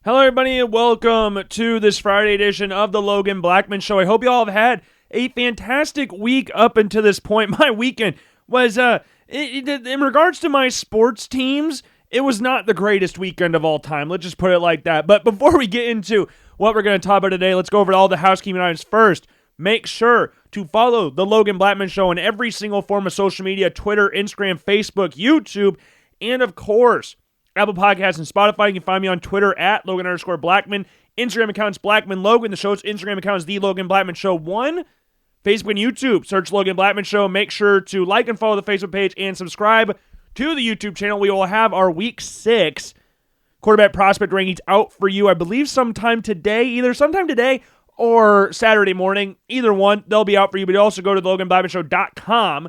Hello, everybody, and welcome to this Friday edition of the Logan Blackman Show. I hope you all have had a fantastic week up until this point. My weekend was, in regards to my sports teams, it was not the greatest weekend of all time. Let's just put it like that. But before we get into what we're going to talk about today, let's go over all the housekeeping items first. Make sure to follow the Logan Blackman Show on every single form of social media: Twitter, Instagram, Facebook, YouTube, and of course, Apple Podcasts and Spotify. You can find me on Twitter at Logan_Blackman. Instagram account's Blackman Logan. The show's Instagram account is The Logan Blackman Show 1. Facebook and YouTube, search Logan Blackman Show. Make sure to like and follow the Facebook page and subscribe to the YouTube channel. We will have our Week 6 quarterback prospect rankings out for you, I believe sometime today, either sometime today or Saturday morning. Either one, they'll be out for you. But you also go to LoganBlackmanShow.com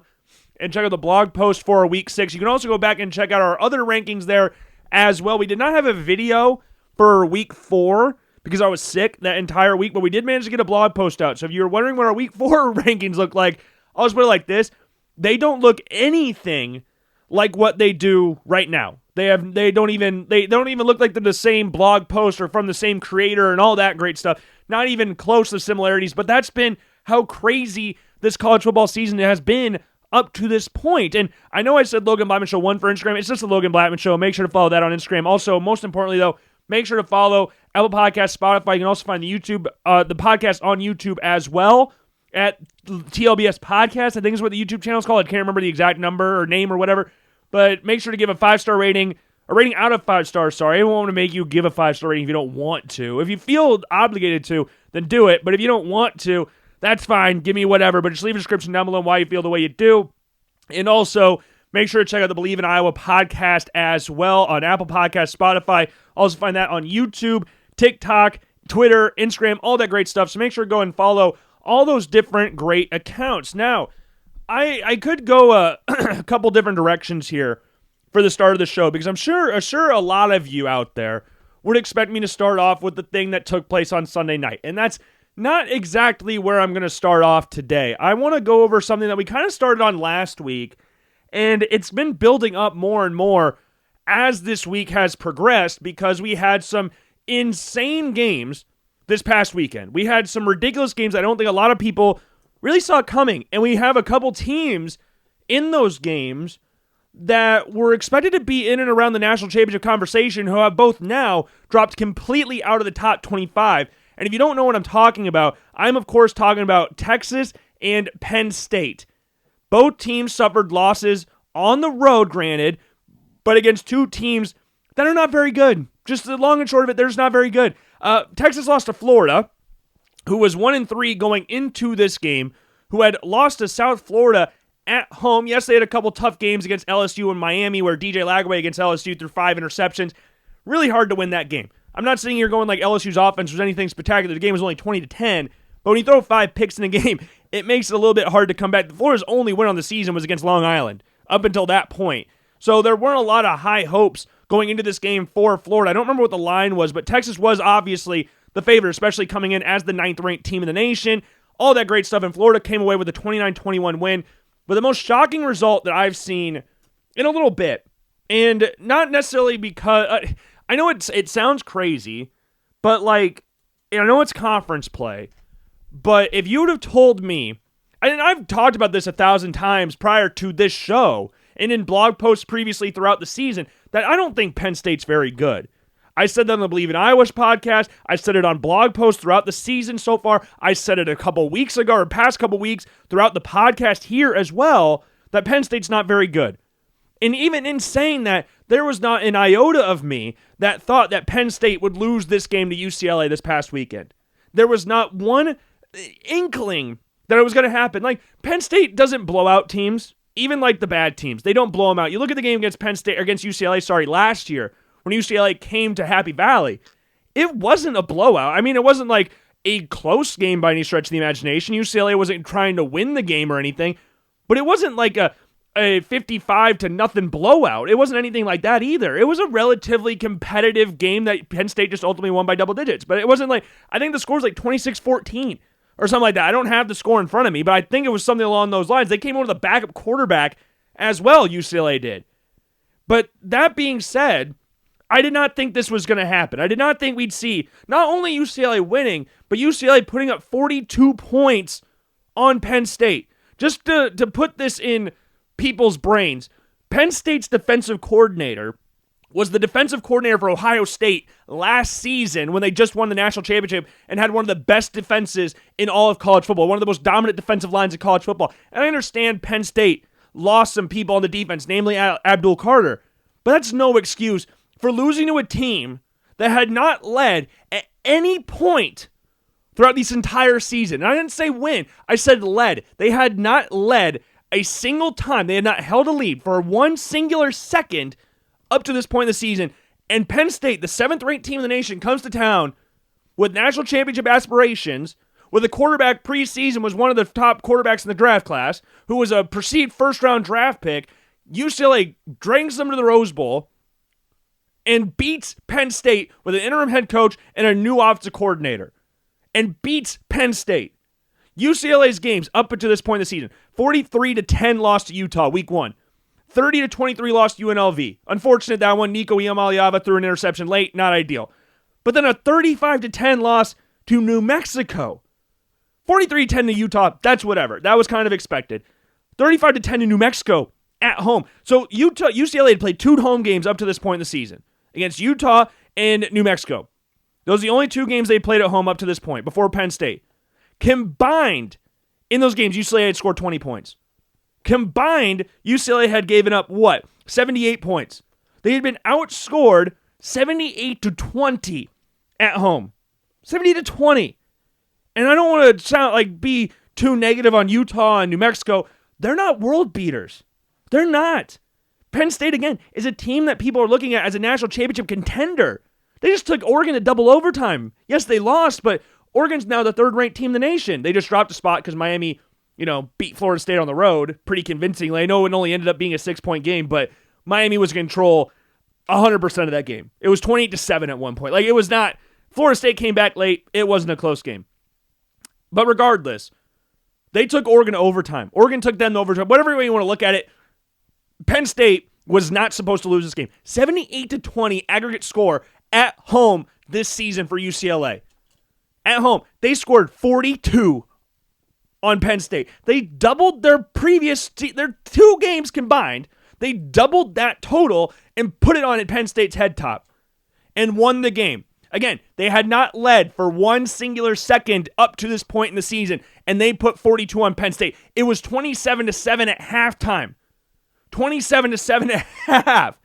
and check out the blog post for our Week 6. You can also go back and check out our other rankings there as well. We did not have a video for Week 4 because I was sick that entire week, but we did manage to get a blog post out. So if you're wondering what our Week 4 rankings look like, I'll just put it like this. They don't look anything like what they do right now. They don't even look like they're the same blog post or from the same creator and all that great stuff. Not even close to similarities, but that's been how crazy this college football season has been up to this point. And I know I said Logan Blackman Show 1 for Instagram. It's just the Logan Blackman Show. Make sure to follow that on Instagram. Also, most importantly, though, make sure to follow Apple Podcasts, Spotify. You can also find the podcast on YouTube as well at TLBS Podcast. I think is what the YouTube channel is called. I can't remember the exact number or name or whatever. But make sure to give a 5-star rating. A rating out of 5 stars, sorry. I won't want to make you give a 5-star rating if you don't want to. If you feel obligated to, then do it. But if you don't want to, that's fine. Give me whatever. But just leave a description down below why you feel the way you do. And also, make sure to check out the Believe in Iowa podcast as well on Apple Podcasts, Spotify. Also find that on YouTube, TikTok, Twitter, Instagram, all that great stuff. So make sure to go and follow all those different great accounts. Now, I could go a couple different directions here for the start of the show, because I'm sure a lot of you out there would expect me to start off with the thing that took place on Sunday night. And that's not exactly where I'm going to start off today. I want to go over something that we kind of started on last week, and it's been building up more and more as this week has progressed, because we had some insane games this past weekend. We had some ridiculous games I don't think a lot of people really saw coming, and we have a couple teams in those games that were expected to be in and around the national championship conversation who have both now dropped completely out of the top 25. And if you don't know what I'm talking about, I'm of course talking about Texas and Penn State. Both teams suffered losses on the road, granted, but against two teams that are not very good. Just the long and short of it, they're just not very good. Texas lost to Florida, who was 1-3 going into this game, who had lost to South Florida at home. Yes, they had a couple tough games against LSU and Miami, where DJ Lagway against LSU threw 5 interceptions. Really hard to win that game. I'm not sitting here going like LSU's offense was anything spectacular. The game was only 20-10, but when you throw 5 picks in a game, it makes it a little bit hard to come back. Florida's only win on the season was against Long Island up until that point. So there weren't a lot of high hopes going into this game for Florida. I don't remember what the line was, but Texas was obviously the favorite, especially coming in as the 9th-ranked team in the nation. All that great stuff, and Florida came away with a 29-21 win. But the most shocking result that I've seen in a little bit, and not necessarily because, I know it sounds crazy, but like, I know it's conference play, but if you would have told me, and I've talked about this 1,000 times prior to this show, and in blog posts previously throughout the season, that I don't think Penn State's very good. I said that on the Believe in Iowa podcast. I said it on blog posts throughout the season so far. I said it a couple weeks ago, or past couple weeks, throughout the podcast here as well, that Penn State's not very good. And even in saying that, there was not an iota of me that thought that Penn State would lose this game to UCLA this past weekend. There was not one inkling that it was going to happen. Like, Penn State doesn't blow out teams, even like the bad teams. They don't blow them out. You look at the game against UCLA, last year, when UCLA came to Happy Valley, it wasn't a blowout. I mean, it wasn't like a close game by any stretch of the imagination. UCLA wasn't trying to win the game or anything, but it wasn't like a 55-0 blowout. It wasn't anything like that either. It was a relatively competitive game that Penn State just ultimately won by double digits, but it wasn't like, I think the score was like 26-14 or something like that. I don't have the score in front of me, but I think it was something along those lines. They came over the backup quarterback as well, UCLA did. But that being said, I did not think this was going to happen. I did not think we'd see not only UCLA winning, but UCLA putting up 42 points on Penn State. Just to put this in people's brains, Penn State's defensive coordinator was the defensive coordinator for Ohio State last season when they just won the national championship and had one of the best defenses in all of college football, one of the most dominant defensive lines in college football. And I understand Penn State lost some people on the defense, namely Abdul Carter, but that's no excuse for losing to a team that had not led at any point throughout this entire season. And I didn't say win, I said led. They had not led a single time. They had not held a lead for one singular second up to this point in the season. And Penn State, the 7th-ranked team in the nation, comes to town with national championship aspirations, with a quarterback preseason was one of the top quarterbacks in the draft class, who was a perceived first-round draft pick. UCLA drags them to the Rose Bowl and beats Penn State with an interim head coach and a new offensive coordinator. And beats Penn State. UCLA's games up until this point in the season: 43-10 loss to Utah, week 1. 30-23 loss to UNLV. Unfortunate that one. Nico Iamaleava threw an interception late. Not ideal. But then a 35-10 loss to New Mexico. 43-10 to Utah. That's whatever. That was kind of expected. 35-10 to New Mexico at home. So UCLA had played 2 home games up to this point in the season against Utah and New Mexico. Those are the only 2 games they played at home up to this point before Penn State. Combined, in those games, UCLA had scored 20 points. Combined, UCLA had given up, 78 points. They had been outscored 78-20 at home. 70-20. And I don't want to be too negative on Utah and New Mexico. They're not world beaters. They're not. Penn State, again, is a team that people are looking at as a national championship contender. They just took Oregon to double overtime. Yes, they lost, but Oregon's now the 3rd-ranked team in the nation. They just dropped a spot because Miami, beat Florida State on the road pretty convincingly. I know it only ended up being a 6-point game, but Miami was in control 100% of that game. It was 28-7 at one point. It was not. Florida State came back late. It wasn't a close game. But regardless, they took Oregon to overtime. Oregon took them to overtime. Whatever way you want to look at it, Penn State was not supposed to lose this game. 78-20 aggregate score at home this season for UCLA. At home, they scored 42 on Penn State. They doubled their their 2 games combined. They doubled that total and put it on at Penn State's head top and won the game. Again, they had not led for one singular second up to this point in the season, and they put 42 on Penn State. It was 27-7 at halftime. 27-7 at half.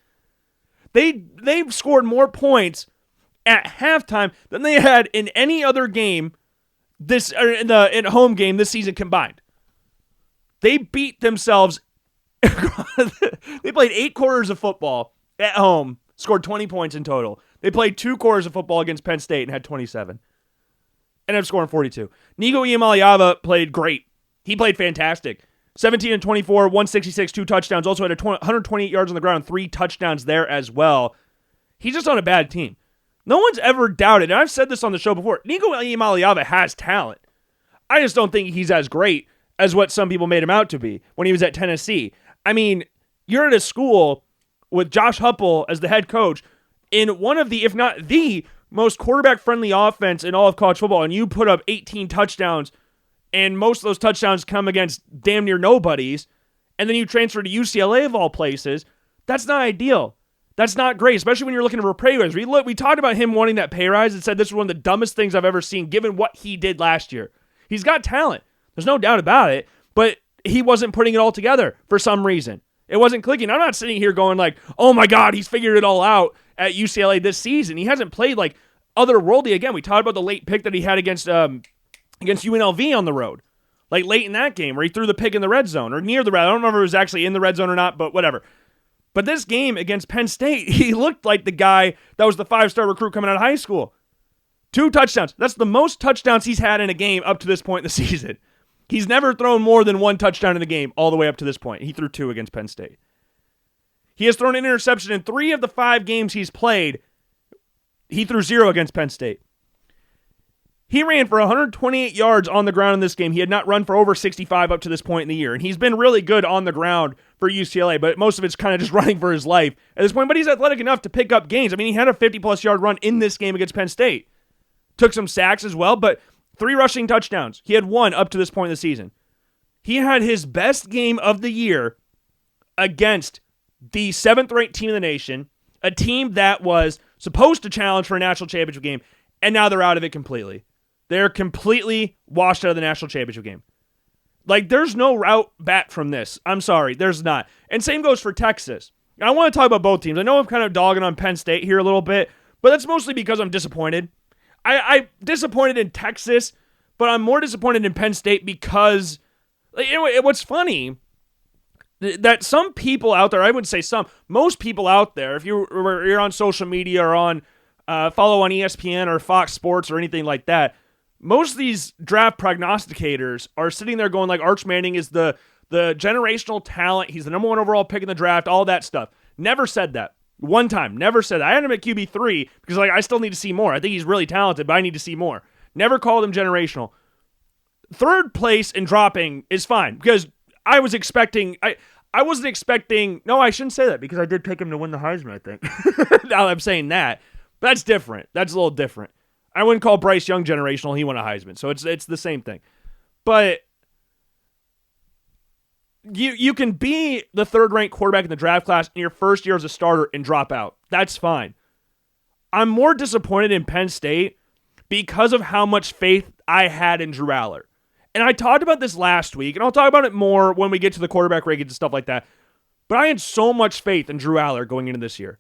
They've scored more points at halftime than they had in any other game in home game this season combined. They beat themselves. They played 8 quarters of football at home, scored 20 points in total. They played 2 quarters of football against Penn State and had 27. Ended up scoring 42. Nico Iamaleava played great. He played fantastic. 17-24, 166, 2 touchdowns. Also had 128 yards on the ground, 3 touchdowns there as well. He's just on a bad team. No one's ever doubted, and I've said this on the show before, Nico Iamaleava has talent. I just don't think he's as great as what some people made him out to be when he was at Tennessee. I mean, you're at a school with Josh Heupel as the head coach in one of the, if not the, most quarterback-friendly offense in all of college football, and you put up 18 touchdowns, and most of those touchdowns come against damn near nobodies, and then you transfer to UCLA of all places. That's not ideal. That's not great, especially when you're looking for a pay rise. We talked about him wanting that pay rise and said this was one of the dumbest things I've ever seen given what he did last year. He's got talent. There's no doubt about it, but he wasn't putting it all together for some reason. It wasn't clicking. I'm not sitting here going like, oh my God, he's figured it all out at UCLA this season. He hasn't played like otherworldly. Again, we talked about the late pick that he had against UNLV on the road. Like late in that game where he threw the pick in the red zone or near the red. I don't remember if it was actually in the red zone or not, but whatever. But this game against Penn State, he looked like the guy that was the 5-star recruit coming out of high school. 2 touchdowns. That's the most touchdowns he's had in a game up to this point in the season. He's never thrown more than 1 touchdown in a game all the way up to this point. He threw 2 against Penn State. He has thrown an interception in 3 of the 5 games he's played. He threw 0 against Penn State. He ran for 128 yards on the ground in this game. He had not run for over 65 up to this point in the year, and he's been really good on the ground for UCLA, but most of it's kind of just running for his life at this point. But he's athletic enough to pick up gains. I mean, he had a 50-plus yard run in this game against Penn State. Took some sacks as well, but 3 rushing touchdowns. He had 1 up to this point in the season. He had his best game of the year against the 7th-ranked team in the nation, a team that was supposed to challenge for a national championship game, and now they're out of it completely. They're completely washed out of the national championship game. Like, there's no route back from this. I'm sorry, there's not. And same goes for Texas. And I want to talk about both teams. I know I'm kind of dogging on Penn State here a little bit, but that's mostly because I'm disappointed. I'm disappointed in Texas, but I'm more disappointed in Penn State because, anyway, what's funny, that some people out there, I wouldn't say some, most people out there, if you're on social media or on follow on ESPN or Fox Sports or anything like that, most of these draft prognosticators are sitting there going like Arch Manning is the generational talent. He's the number 1 overall pick in the draft, all that stuff. Never said that. One time. Never said that. I had him at QB3 because I still need to see more. I think he's really talented, but I need to see more. Never called him generational. 3rd place in dropping is fine because I was expecting... I wasn't expecting... No, I shouldn't say that because I did pick him to win the Heisman, I think. Now I'm saying that. But that's different. That's a little different. I wouldn't call Bryce Young generational. He won a Heisman. So it's the same thing. But you can be the 3rd-ranked quarterback in the draft class in your first year as a starter and drop out. That's fine. I'm more disappointed in Penn State because of how much faith I had in Drew Aller. And I talked about this last week, and I'll talk about it more when we get to the quarterback rankings and stuff like that. But I had so much faith in Drew Aller going into this year.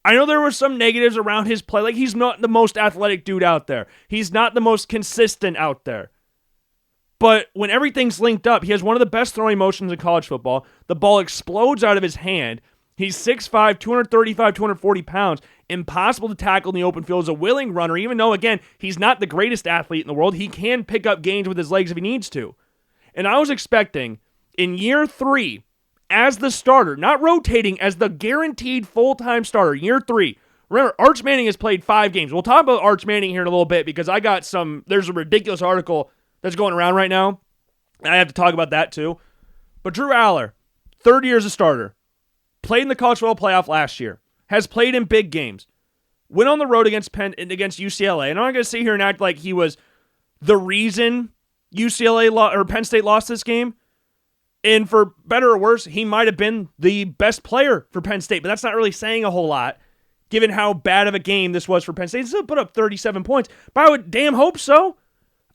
I know there were some negatives around his play. Like, he's not the most athletic dude out there. He's not the most consistent out there. But when everything's linked up, he has one of the best throwing motions in college football. The ball explodes out of his hand. He's 6'5", 235, 240 pounds. Impossible to tackle in the open field as a willing runner, even though, again, he's not the greatest athlete in the world. He can pick up gains with his legs if he needs to. And I was expecting, in year 3, as the starter, not rotating, as the guaranteed full-time starter, year 3. Remember, Arch Manning has played 5 games. We'll talk about Arch Manning here in a little bit because there's a ridiculous article that's going around right now. I have to talk about that too. But Drew Aller, 3rd year as a starter, played in the college football playoff last year, has played in big games, went on the road against UCLA, and I'm not going to sit here and act like he was the reason Penn State lost this game. And for better or worse, he might have been the best player for Penn State, but that's not really saying a whole lot, given how bad of a game this was for Penn State. He still put up 37 points, but I would damn hope so.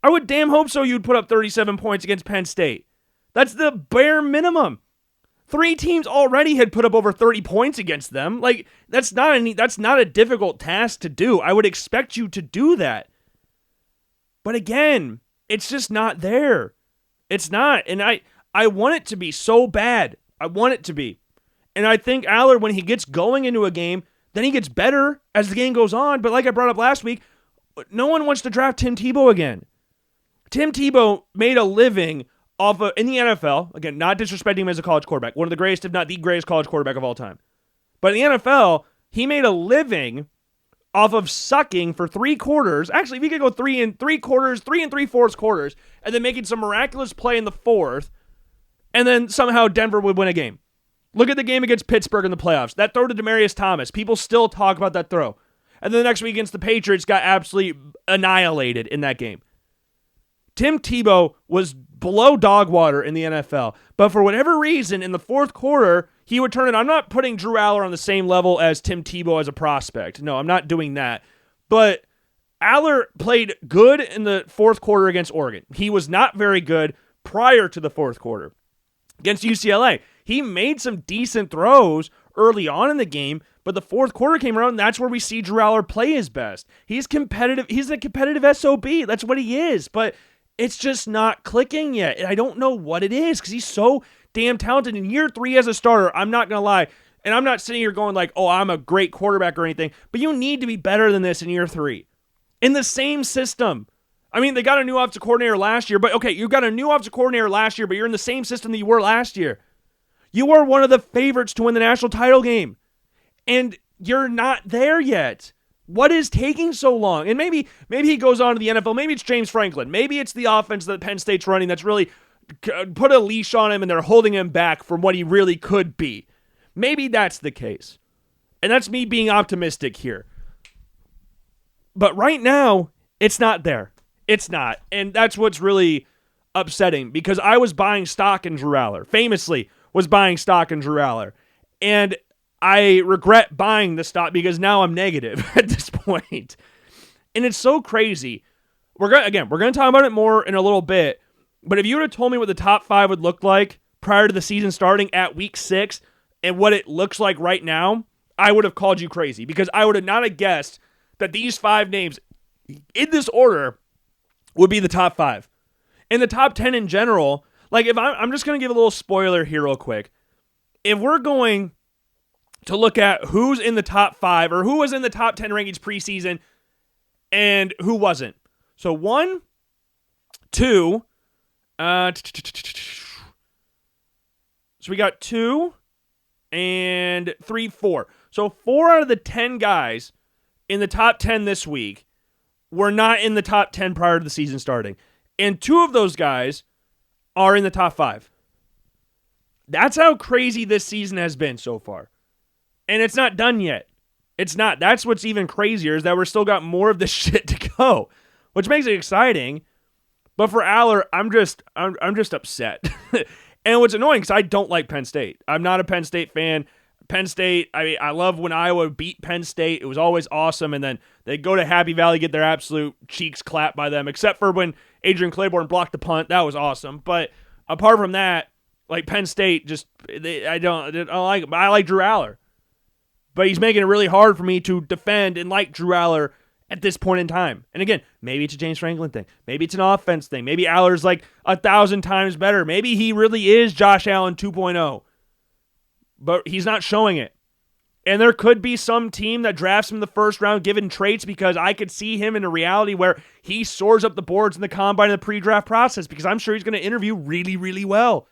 I would damn hope so you'd put up 37 points against Penn State. That's the bare minimum. 3 teams already had put up over 30 points against them. Like, that's not a difficult task to do. I would expect you to do that. But again, it's just not there. It's not. And I want it to be so bad. I want it to be. And I think Aller, when he gets going into a game, then he gets better as the game goes on. But like I brought up last week, no one wants to draft Tim Tebow again. Tim Tebow made a living in the NFL, again, not disrespecting him as a college quarterback, one of the greatest, if not the greatest college quarterback of all time. But in the NFL, he made a living off of sucking for 3 quarters. Actually, if he could go 3 and 3 3/4 quarters, and then making some miraculous play in the 4th, and then somehow Denver would win a game. Look at the game against Pittsburgh in the playoffs. That throw to Demaryius Thomas. People still talk about that throw. And then the next week against the Patriots got absolutely annihilated in that game. Tim Tebow was below dog water in the NFL, but for whatever reason, in the 4th quarter, he would turn it. I'm not putting Drew Aller on the same level as Tim Tebow as a prospect. No, I'm not doing that. But Aller played good in the 4th quarter against Oregon. He was not very good prior to the 4th quarter. Against UCLA, he made some decent throws early on in the game, but the 4th quarter came around, and that's where we see Drew Aller play his best. He's competitive. He's a competitive SOB. That's what he is, but it's just not clicking yet. And I don't know what it is because he's so damn talented. In year 3 as a starter, I'm not going to lie, and I'm not sitting here going like, oh, I'm a great quarterback or anything, but you need to be better than this in year 3. In the same system. I mean, they got a new offensive coordinator last year, but okay, you got a new offensive coordinator last year, but you're in the same system that you were last year. You were one of the favorites to win the national title game, and you're not there yet. What is taking so long? And maybe he goes on to the NFL. Maybe it's James Franklin. Maybe it's the offense that Penn State's running that's really put a leash on him and they're holding him back from what he really could be. Maybe that's the case. And that's me being optimistic here. But right now, it's not there. It's not. And that's what's really upsetting, because I was buying stock in Drew Aller. Famously was buying stock in Drew Aller. And I regret buying the stock because now I'm negative at this point. And it's so crazy. We're going to talk about it more in a little bit. But if you would have told me what the top 5 would look like prior to the season starting at week 6 and what it looks like right now, I would have called you crazy, because I would have not have guessed that these 5 names in this order would be the top 5. And the top 10 in general, like if I'm just going to give a little spoiler here real quick. If we're going to look at who's in the top 5 or who was in the top 10 rankings preseason and who wasn't. So 1, 2, so we got 2 and 3, 4. So 4 out of the 10 guys in the top 10 this week were not in the top 10 prior to the season starting. And 2 of those guys are in the top 5. That's how crazy this season has been so far. And it's not done yet. It's not. That's what's even crazier, is that we're still got more of this shit to go, which makes it exciting. But for Aller, I'm just upset. And what's annoying, because I don't like Penn State. I'm not a Penn State fan. Penn State, I love when Iowa beat Penn State. It was always awesome. And then they go to Happy Valley, get their absolute cheeks clapped by them, except for when Adrian Claiborne blocked the punt. That was awesome. But apart from that, like Penn State, I don't like it. But I like Drew Aller. But he's making it really hard for me to defend and like Drew Aller at this point in time. And again, maybe it's a James Franklin thing. Maybe it's an offense thing. Maybe Aller's like 1,000 times better. Maybe he really is Josh Allen 2.0. But he's not showing it. And there could be some team that drafts him in the first round given traits, because I could see him in a reality where he soars up the boards in the combine and the pre-draft process, because I'm sure he's going to interview really, really well.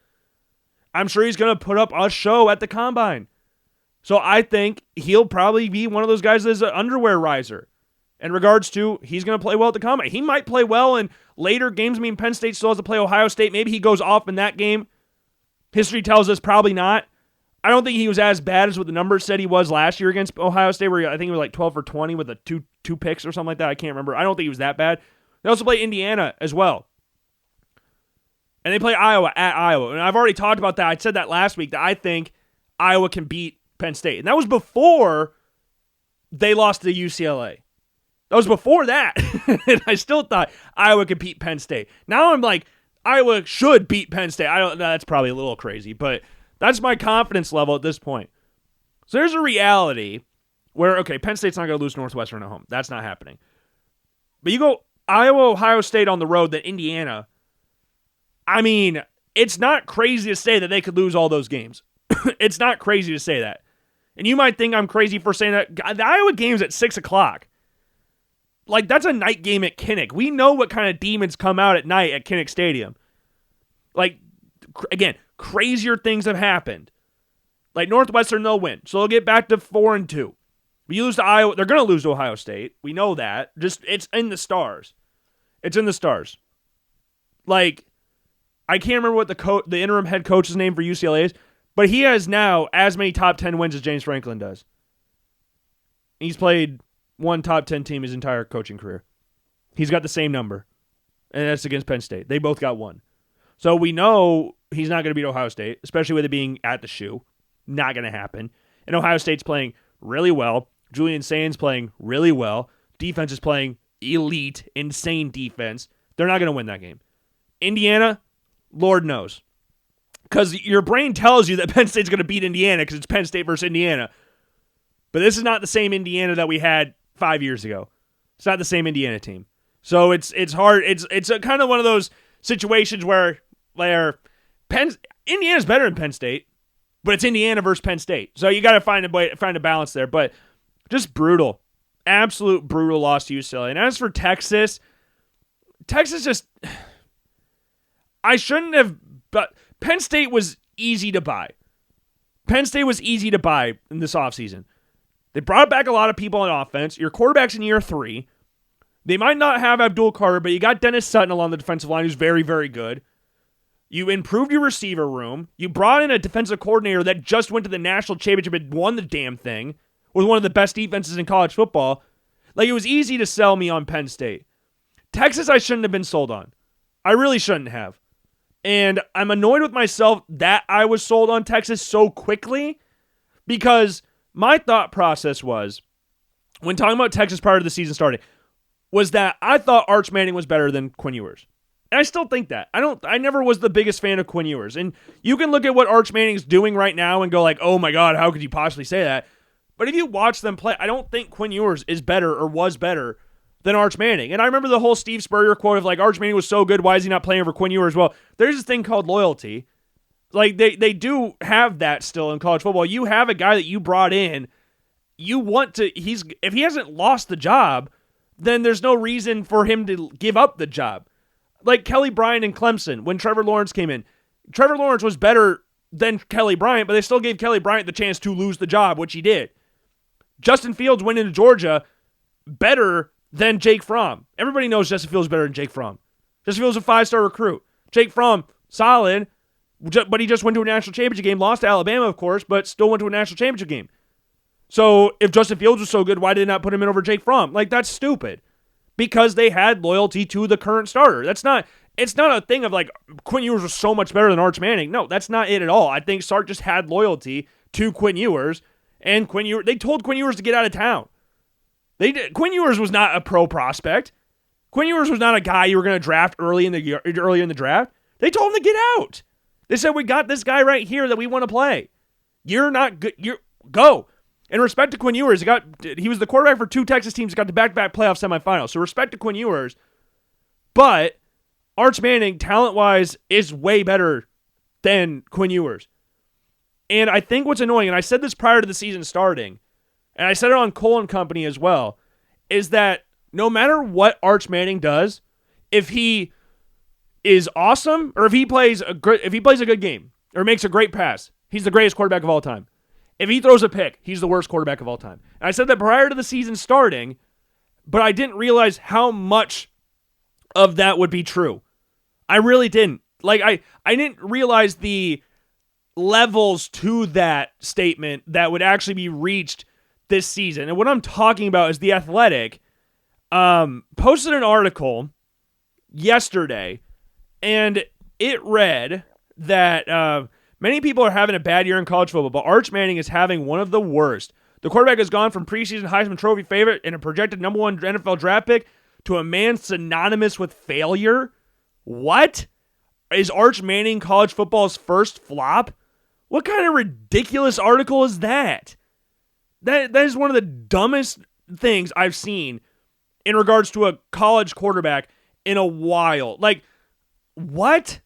I'm sure he's going to put up a show at the combine. So I think he'll probably be one of those guys that's an underwear riser in regards to he's going to play well at the combine. He might play well in later games. I mean, Penn State still has to play Ohio State. Maybe he goes off in that game. History tells us probably not. I don't think he was as bad as what the numbers said he was last year against Ohio State, where I think he was like 12 for 20 with a two picks or something like that. I can't remember. I don't think he was that bad. They also play Indiana as well. And they play Iowa at Iowa. And I've already talked about that. I said that last week, that I think Iowa can beat Penn State. And that was before they lost to UCLA. That was before that. And I still thought Iowa could beat Penn State. Now I'm like, Iowa should beat Penn State. I don't know. That's probably a little crazy, but that's my confidence level at this point. So there's a reality where, okay, Penn State's not going to lose Northwestern at home. That's not happening. But you go Iowa, Ohio State on the road, then Indiana. I mean, it's not crazy to say that they could lose all those games. It's not crazy to say that. And you might think I'm crazy for saying that. The Iowa game's at 6 o'clock. Like, that's a night game at Kinnick. We know what kind of demons come out at night at Kinnick Stadium. Like, again, crazier things have happened. Like, Northwestern, they'll win. So they'll get back to 4-2. But you lose to Iowa, they're going to lose to Ohio State. We know that. Just, it's in the stars. It's in the stars. Like, I can't remember what the interim head coach's name for UCLA is, but he has now as many top 10 wins as James Franklin does. He's played one top 10 team his entire coaching career. He's got the same number, and that's against Penn State. They both got one. So we know he's not going to beat Ohio State, especially with it being at the shoe. Not going to happen. And Ohio State's playing really well. Julian Sain's playing really well. Defense is playing elite, insane defense. They're not going to win that game. Indiana, Lord knows. Because your brain tells you that Penn State's going to beat Indiana because it's Penn State versus Indiana. But this is not the same Indiana that we had 5 years ago. It's not the same Indiana team. So it's hard. It's a kind of one of those situations where Indiana's better than Penn State, but it's Indiana versus Penn State. So you got to find a balance there. But just brutal. Absolute brutal loss to UCLA. And as for Texas just... I shouldn't have... But Penn State was easy to buy. Penn State was easy to buy in this offseason. They brought back a lot of people on offense. Your quarterback's in year 3. They might not have Abdul Carter, but you got Dennis Sutton along the defensive line, who's very, very good. You improved your receiver room. You brought in a defensive coordinator that just went to the national championship and won the damn thing with one of the best defenses in college football. Like, it was easy to sell me on Penn State. Texas, I shouldn't have been sold on. I really shouldn't have. And I'm annoyed with myself that I was sold on Texas so quickly, because my thought process was, when talking about Texas prior to the season starting, was that I thought Arch Manning was better than Quinn Ewers. And I still think that. I never was the biggest fan of Quinn Ewers. And you can look at what Arch Manning's doing right now and go like, oh my God, how could you possibly say that? But if you watch them play, I don't think Quinn Ewers is better or was better than Arch Manning. And I remember the whole Steve Spurrier quote of like, Arch Manning was so good, why is he not playing over Quinn Ewers? Well, there's this thing called loyalty. Like, they do have that still in college football. You have a guy that you brought in, you want to, if he hasn't lost the job, then there's no reason for him to give up the job. Like Kelly Bryant and Clemson, when Trevor Lawrence came in. Trevor Lawrence was better than Kelly Bryant, but they still gave Kelly Bryant the chance to lose the job, which he did. Justin Fields went into Georgia better than Jake Fromm. Everybody knows Justin Fields is better than Jake Fromm. Justin Fields is a 5-star recruit. Jake Fromm, solid, but he just went to a national championship game, lost to Alabama, of course, but still went to a national championship game. So if Justin Fields was so good, why did they not put him in over Jake Fromm? Like, that's stupid. Because they had loyalty to the current starter. It's not a thing of like, Quinn Ewers was so much better than Arch Manning. No, that's not it at all. I think Sark just had loyalty to Quinn Ewers, and they told Quinn Ewers to get out of town. Quinn Ewers was not a pro prospect. Quinn Ewers was not a guy you were going to draft early in the draft. They told him to get out. They said, we got this guy right here that we want to play. You're not good. Go. In respect to Quinn Ewers, he was the quarterback for 2 Texas teams that got to back-to-back playoff semifinals. So respect to Quinn Ewers. But Arch Manning, talent-wise, is way better than Quinn Ewers. And I think what's annoying, and I said this prior to the season starting, and I said it on Cole and Company as well, is that no matter what Arch Manning does, if he is awesome, or if he plays a good game, or makes a great pass, he's the greatest quarterback of all time. If he throws a pick, he's the worst quarterback of all time. And I said that prior to the season starting, but I didn't realize how much of that would be true. I really didn't. Like, I didn't realize the levels to that statement that would actually be reached this season. And what I'm talking about is The Athletic posted an article yesterday, and it read that many people are having a bad year in college football, but Arch Manning is having one of the worst. The quarterback has gone from preseason Heisman Trophy favorite and a projected number 1 NFL draft pick to a man synonymous with failure. What? Is Arch Manning college football's first flop? What kind of ridiculous article is that? That is one of the dumbest things I've seen in regards to a college quarterback in a while. Like, what?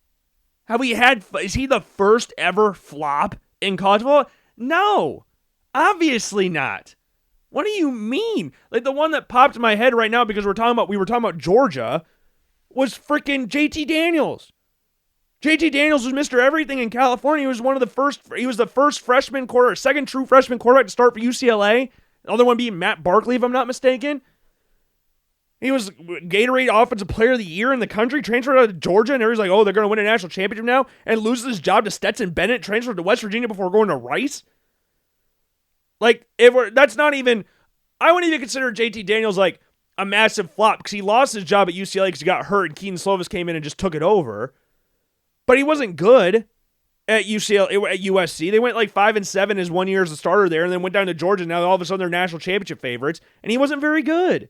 Is he the first ever flop in college football? No, obviously not. What do you mean? Like, the one that popped in my head right now, because we were talking about Georgia, was freaking JT Daniels. JT Daniels was Mr. Everything in California. He was the first second true freshman quarterback to start for UCLA. The other one being Matt Barkley, if I'm not mistaken. He was Gatorade Offensive Player of the Year in the country, transferred out of Georgia, and everybody's like, oh, they're going to win a national championship now, and loses his job to Stetson Bennett, transferred to West Virginia before going to Rice? Like, that's not even, I wouldn't even consider JT Daniels like a massive flop, because he lost his job at UCLA because he got hurt, and Keaton Slovis came in and just took it over. But he wasn't good at USC. They went like 5-7 his 1 year as a starter there, and then went down to Georgia, and now all of a sudden they're national championship favorites, and he wasn't very good.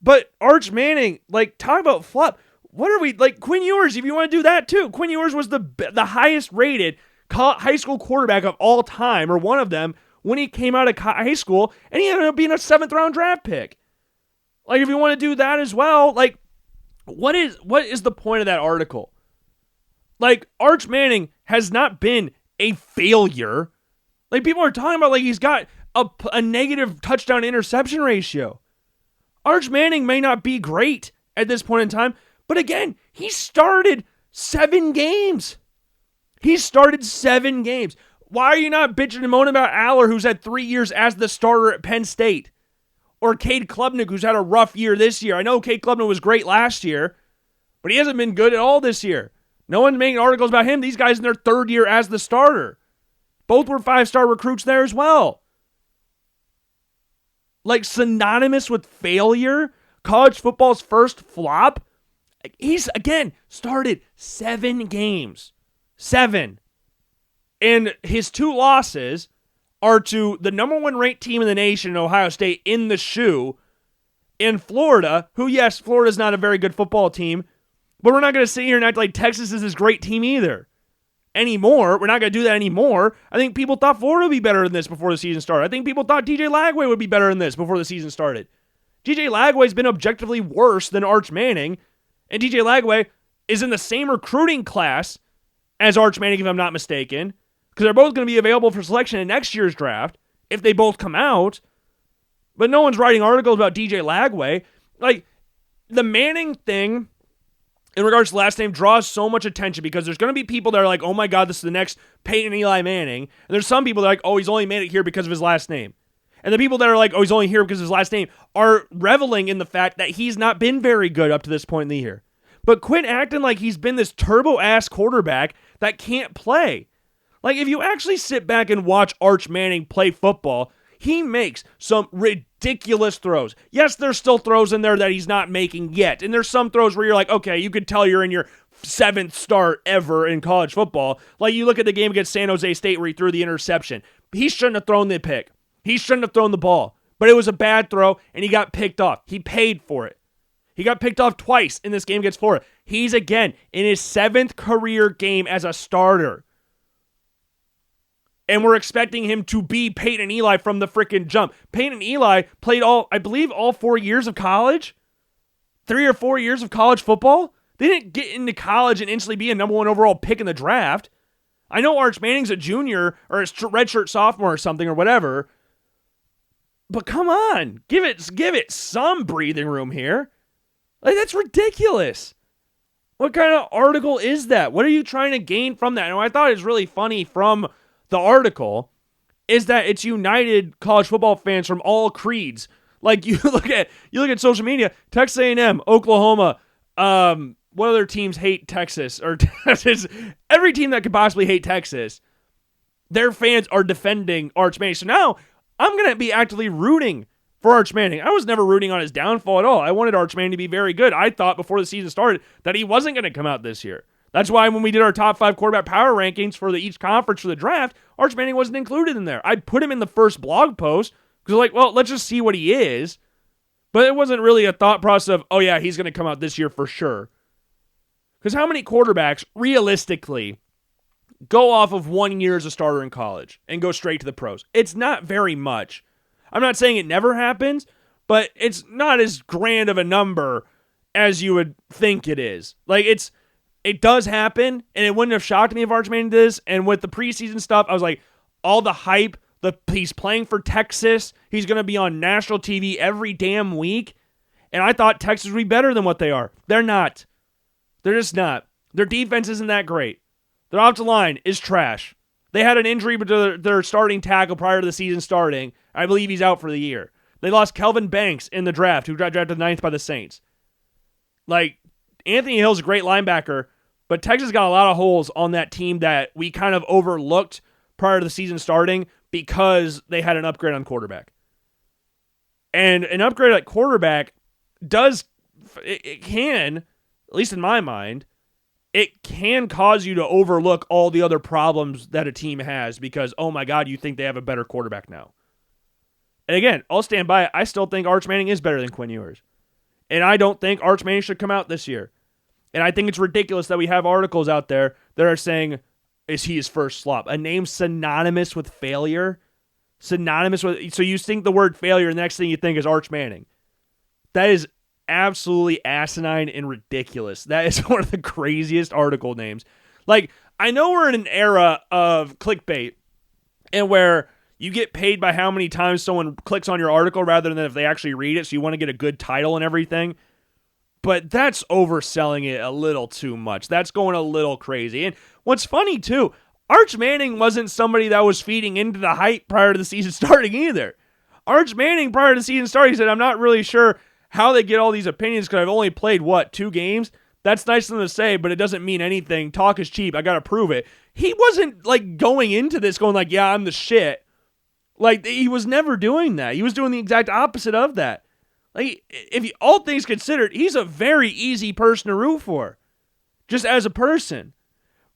But Arch Manning, like, talk about flop. What are we, like, Quinn Ewers, if you want to do that too. Quinn Ewers was the highest rated high school quarterback of all time, or one of them, when he came out of high school, and he ended up being a 7th round draft pick. Like, if you want to do that as well, like, what is the point of that article? Like, Arch Manning has not been a failure. Like, people are talking about, like, he's got a negative touchdown interception ratio. Arch Manning may not be great at this point in time, but again, he started 7 games. Why are you not bitching and moaning about Aller, who's had 3 years as the starter at Penn State? Or Cade Klubnik, who's had a rough year this year. I know Cade Klubnik was great last year, but he hasn't been good at all this year. No one's making articles about him. These guys in their third year as the starter. Both were 5-star recruits there as well. Like, synonymous with failure. College football's first flop. He's, again, started 7 games. 7. And his 2 losses are to the number 1 ranked team in the nation, Ohio State, in the shoe, in Florida, who, yes, Florida's not a very good football team, but we're not going to sit here and act like Texas is this great team either. Anymore. We're not going to do that anymore. I think people thought Florida would be better than this before the season started. I think people thought DJ Lagway would be better than this before the season started. DJ Lagway's been objectively worse than Arch Manning, and DJ Lagway is in the same recruiting class as Arch Manning, if I'm not mistaken, because they're both going to be available for selection in next year's draft if they both come out. But no one's writing articles about DJ Lagway. Like, the Manning thing, in regards to the last name, draws so much attention because there's going to be people that are like, oh my God, this is the next Peyton Eli Manning. And there's some people that are like, oh, he's only made it here because of his last name. And the people that are like, oh, he's only here because of his last name are reveling in the fact that he's not been very good up to this point in the year. But quit acting like he's been this turbo-ass quarterback that can't play. Like, if you actually sit back and watch Arch Manning play football, he makes some ridiculous throws. Yes, there's still throws in there that he's not making yet. And there's some throws where you're like, okay, you could tell you're in your 7th start ever in college football. Like, you look at the game against San Jose State where he threw the interception. He shouldn't have thrown the pick. He shouldn't have thrown the ball. But it was a bad throw, and he got picked off. He paid for it. He got picked off twice in this game against Florida. He's, again, in his 7th career game as a starter. And we're expecting him to be Peyton Eli from the freaking jump. Peyton Eli played all 4 years of college. 3 or 4 years of college football. They didn't get into college and instantly be a number 1 overall pick in the draft. I know Arch Manning's a junior or a redshirt sophomore or something or whatever. But come on. Give it some breathing room here. Like, that's ridiculous. What kind of article is that? What are you trying to gain from that? And what I thought is really funny from the article is that it's united college football fans from all creeds. Like, you look at social media, Texas A&M, Oklahoma, what other teams hate Texas? Or Texas, every team that could possibly hate Texas, their fans are defending Arch Manning. So now I'm going to be actively rooting for Arch Manning. I was never rooting on his downfall at all. I wanted Arch Manning to be very good. I thought before the season started that he wasn't going to come out this year. That's why when we did our top 5 quarterback power rankings for each conference for the draft, Arch Manning wasn't included in there. I put him in the first blog post because like, well, let's just see what he is. But it wasn't really a thought process of, oh yeah, he's going to come out this year for sure. Because how many quarterbacks realistically go off of 1 year as a starter in college and go straight to the pros? It's not very much. I'm not saying it never happens, but it's not as grand of a number as you would think it is. Like, it does happen, and it wouldn't have shocked me if Arch Manning did this. And with the preseason stuff, I was like, all the hype, he's playing for Texas, he's going to be on national TV every damn week, and I thought Texas would be better than what they are. They're not. They're just not. Their defense isn't that great. Their offensive line is trash. They had an injury to their starting tackle prior to the season starting. I believe he's out for the year. They lost Kelvin Banks in the draft, who got drafted 9th by the Saints. Like, Anthony Hill's a great linebacker, but Texas got a lot of holes on that team that we kind of overlooked prior to the season starting because they had an upgrade on quarterback. And an upgrade at quarterback it can, at least in my mind, it can cause you to overlook all the other problems that a team has because, oh my God, you think they have a better quarterback now. And again, I'll stand by it. I still think Arch Manning is better than Quinn Ewers. And I don't think Arch Manning should come out this year. And I think it's ridiculous that we have articles out there that are saying, is he his first flop? A name synonymous with failure? So you think the word failure, and the next thing you think is Arch Manning. That is absolutely asinine and ridiculous. That is one of the craziest article names. Like, I know we're in an era of clickbait and where you get paid by how many times someone clicks on your article rather than if they actually read it, so you want to get a good title and everything. But that's overselling it a little too much. That's going a little crazy. And what's funny, too, Arch Manning wasn't somebody that was feeding into the hype prior to the season starting either. Arch Manning, prior to the season starting, said, I'm not really sure how they get all these opinions because I've only played, 2 games? That's nice of them to say, but it doesn't mean anything. Talk is cheap. I got to prove it. He wasn't like going into this going like, yeah, I'm the shit. Like, he was never doing that. He was doing the exact opposite of that. Like, all things considered, he's a very easy person to root for, just as a person.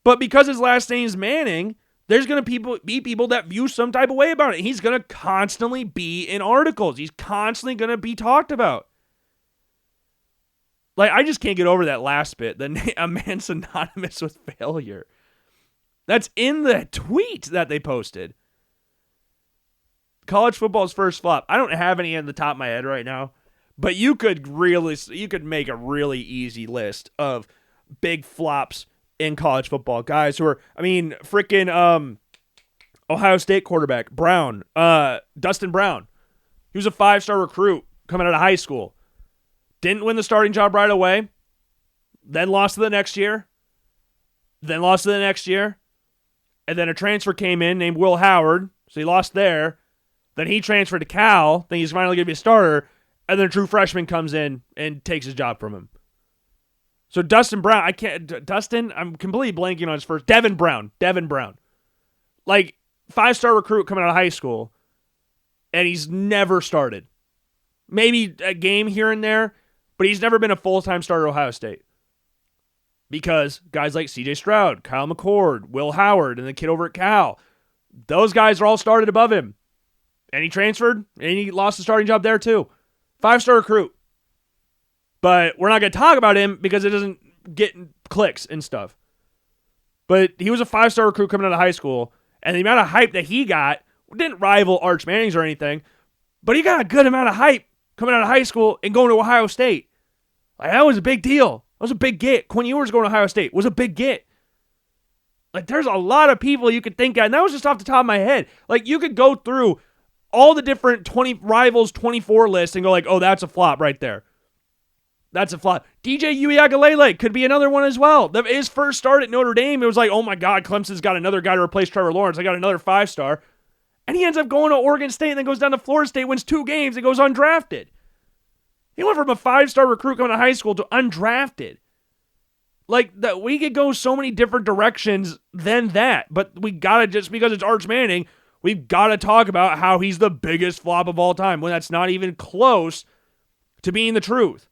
But because his last name's Manning, there's going to be people that view some type of way about it. He's going to constantly be in articles. He's constantly going to be talked about. Like, I just can't get over that last bit, a man synonymous with failure. That's in the tweet that they posted. College football's first flop. I don't have any in the top of my head right now, but you could make a really easy list of big flops in college football. Guys who are, freaking Ohio State quarterback, Brown, Dustin Brown. He was a 5-star recruit coming out of high school. Didn't win the starting job right away. Then lost to the next year. Then lost to the next year. And then a transfer came in named Will Howard. So he lost there. Then he transferred to Cal. Then he's finally going to be a starter. And then a true freshman comes in and takes his job from him. So Dustin Brown, I'm completely blanking on his first. Devin Brown. Like, 5-star recruit coming out of high school. And he's never started. Maybe a game here and there, but he's never been a full-time starter at Ohio State. Because guys like C.J. Stroud, Kyle McCord, Will Howard, and the kid over at Cal, those guys are all started above him. And he transferred, and he lost the starting job there too. 5-star recruit. But we're not going to talk about him because it doesn't get clicks and stuff. But he was a 5-star recruit coming out of high school, and the amount of hype that he got didn't rival Arch Manning's or anything, but he got a good amount of hype coming out of high school and going to Ohio State. Like, that was a big deal. That was a big get. Quinn Ewers going to Ohio State was a big get. Like, there's a lot of people you could think of, and that was just off the top of my head. Like, you could go through all the different 20 rivals 24 lists and go like, oh, that's a flop right there. That's a flop. DJ Uiagalelei could be another one as well. His first start at Notre Dame, it was like, oh my God, Clemson's got another guy to replace Trevor Lawrence. I got another 5-star. And he ends up going to Oregon State and then goes down to Florida State, wins 2 games, and goes undrafted. He went from a 5-star recruit coming to high school to undrafted. Like, that, we could go so many different directions than that. But we got to, just because it's Arch Manning, we've got to talk about how he's the biggest flop of all time when that's not even close to being the truth.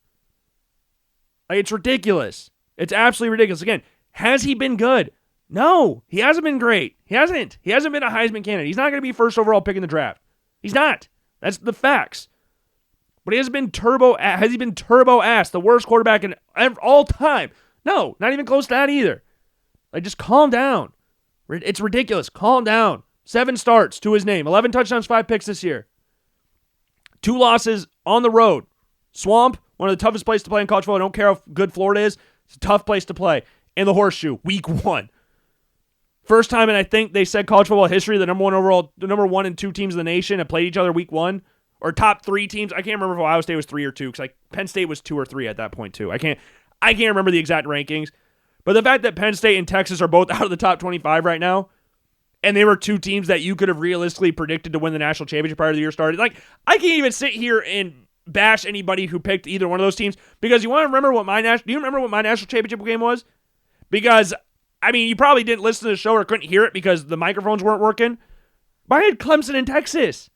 Like, it's ridiculous. It's absolutely ridiculous. Again, has he been good? No, he hasn't been great. He hasn't. He hasn't been a Heisman candidate. He's not going to be first overall pick in the draft. He's not. That's the facts. But he hasn't been has he been turbo ass, the worst quarterback in all time? No, not even close to that either. Like, just calm down. It's ridiculous. Calm down. 7 starts to his name. 11 touchdowns, 5 picks this year. 2 losses on the road. Swamp, one of the toughest places to play in college football. I don't care how good Florida is. It's a tough place to play. And the Horseshoe, week 1. First time in, I think they said, college football history, the number 1 and 2 teams in the nation have played each other week 1. Or top 3 teams. I can't remember if Ohio State was 3 or 2, because Penn State was 2 or 3 at that point too. I can't remember the exact rankings. But the fact that Penn State and Texas are both out of the top 25 right now, and they were 2 teams that you could have realistically predicted to win the national championship prior to the year started. Like, I can't even sit here and bash anybody who picked either one of those teams, because you want to remember what do you remember what my national championship game was? Because, you probably didn't listen to the show or couldn't hear it because the microphones weren't working. But I had Clemson and Texas.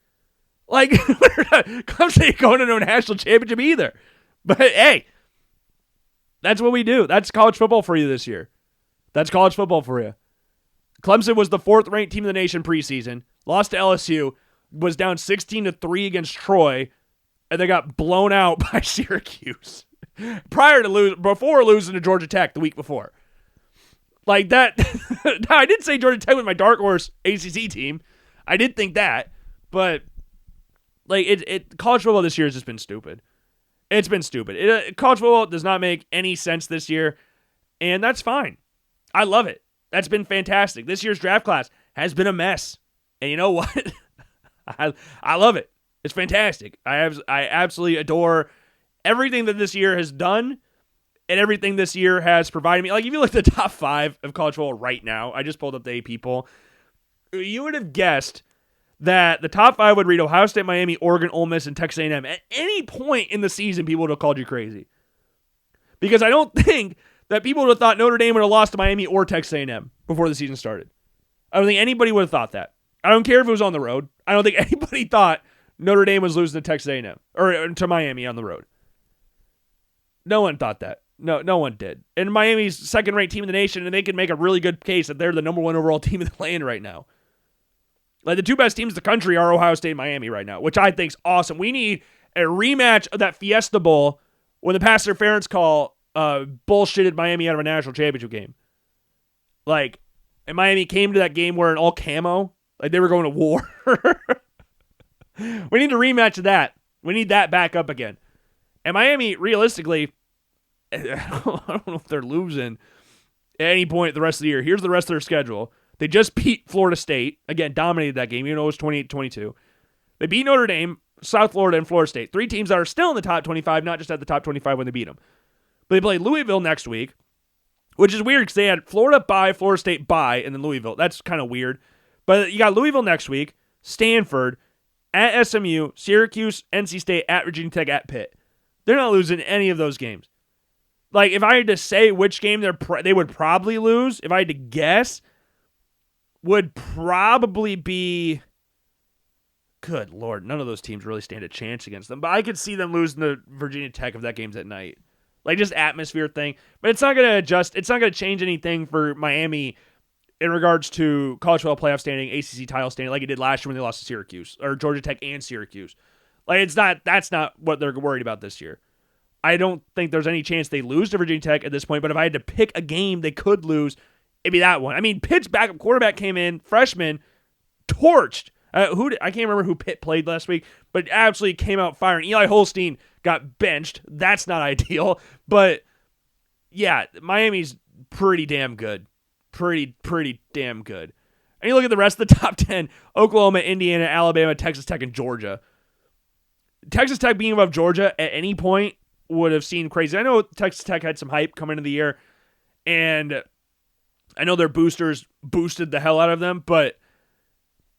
Like, Clemson ain't going into a national championship either. But hey, that's what we do. That's college football for you this year. That's college football for you. Clemson was the 4th-ranked team in the nation preseason, lost to LSU, was down 16-3 against Troy, and they got blown out by Syracuse before losing to Georgia Tech the week before. Like that. Now, I did say Georgia Tech was my dark horse ACC team. I did think that, but like college football this year has just been stupid. It's been stupid. College football does not make any sense this year, and that's fine. I love it. That's been fantastic. This year's draft class has been a mess, and you know what? I love it. It's fantastic. I absolutely adore everything that this year has done and everything this year has provided me. Like, if you look at the top 5 of college football right now, I just pulled up the AP poll, you would have guessed that the top 5 would read Ohio State, Miami, Oregon, Ole Miss, and Texas A&M. At any point in the season, people would have called you crazy. Because I don't think that people would have thought Notre Dame would have lost to Miami or Texas A&M before the season started. I don't think anybody would have thought that. I don't care if it was on the road. I don't think anybody thought Notre Dame was losing to Texas A&M or to Miami on the road. No one thought that. No one did. And Miami's second-ranked team in the nation, and they can make a really good case that they're the number one overall team in the land right now. Like, the two best teams in the country are Ohio State and Miami right now, which I think's awesome. We need a rematch of that Fiesta Bowl when the pass interference call bullshitted Miami out of a national championship game. Like, and Miami came to that game wearing all camo, like they were going to war. We need a rematch of that. We need that back up again. And Miami, realistically, I don't know if they're losing at any point the rest of the year. Here's the rest of their schedule. They just beat Florida State. Again, dominated that game, even though it was 28-22. They beat Notre Dame, South Florida, and Florida State. Three teams that are still in the top 25, not just at the top 25 when they beat them. But they play Louisville next week, which is weird because they had Florida bye, Florida State bye, and then Louisville. That's kind of weird. But you got Louisville next week, Stanford, at SMU, Syracuse, NC State, at Virginia Tech, at Pitt. They're not losing any of those games. Like, if I had to say which game they would probably lose, if I had to guess, would probably be... Good Lord, none of those teams really stand a chance against them. But I could see them losing to Virginia Tech if that game's at night. Like, just atmosphere thing. But it's not going to adjust. It's not going to change anything for Miami in regards to college football playoff standing, ACC title standing, like it did last year when they lost to Syracuse, or Georgia Tech and Syracuse. Like, that's not what they're worried about this year. I don't think there's any chance they lose to Virginia Tech at this point, but if I had to pick a game they could lose, it'd be that one. I mean, Pitt's backup quarterback came in, freshman, torched. I can't remember who Pitt played last week, but absolutely came out firing. Eli Holstein got benched. That's not ideal. But, yeah, Miami's pretty damn good. Pretty damn good. And you look at the rest of the top 10, Oklahoma, Indiana, Alabama, Texas Tech, and Georgia. Texas Tech being above Georgia at any point would have seemed crazy. I know Texas Tech had some hype coming into the year, and I know their boosters boosted the hell out of them, but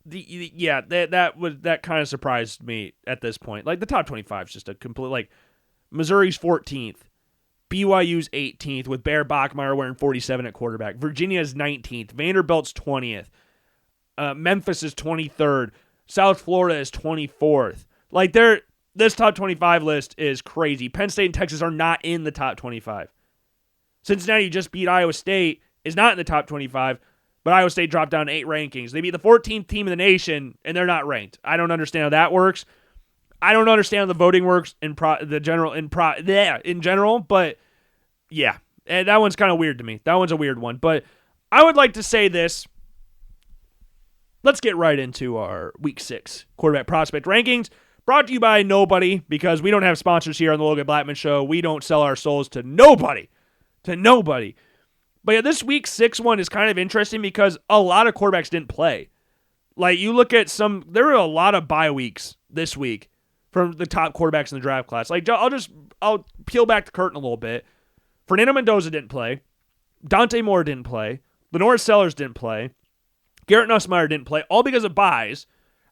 that kind of surprised me at this point. Like, the top 25 is just a complete, like, Missouri's 14th, BYU's 18th with Bear Bachmeier wearing 47 at quarterback. Virginia's 19th, Vanderbilt's 20th, Memphis is 23rd, South Florida is 24th. Like, this top 25 list is crazy. Penn State and Texas are not in the top 25. Cincinnati just beat Iowa State, is not in the top 25, but Iowa State dropped down 8 rankings. They beat the 14th team in the nation, and they're not ranked. I don't understand how that works. I don't understand how the voting works in general, but yeah, and that one's kind of weird to me. That one's a weird one, but I would like to say this. Let's get right into our Week 6 quarterback prospect rankings. Brought to you by nobody, because we don't have sponsors here on the Logan Blackman Show. We don't sell our souls to nobody. But yeah, this Week 6 one is kind of interesting because a lot of quarterbacks didn't play. Like, you look at there were a lot of bye weeks this week from the top quarterbacks in the draft class. Like, I'll peel back the curtain a little bit. Fernando Mendoza didn't play. Dante Moore didn't play. Lenore Sellers didn't play. Garrett Nussmeier didn't play, all because of buys.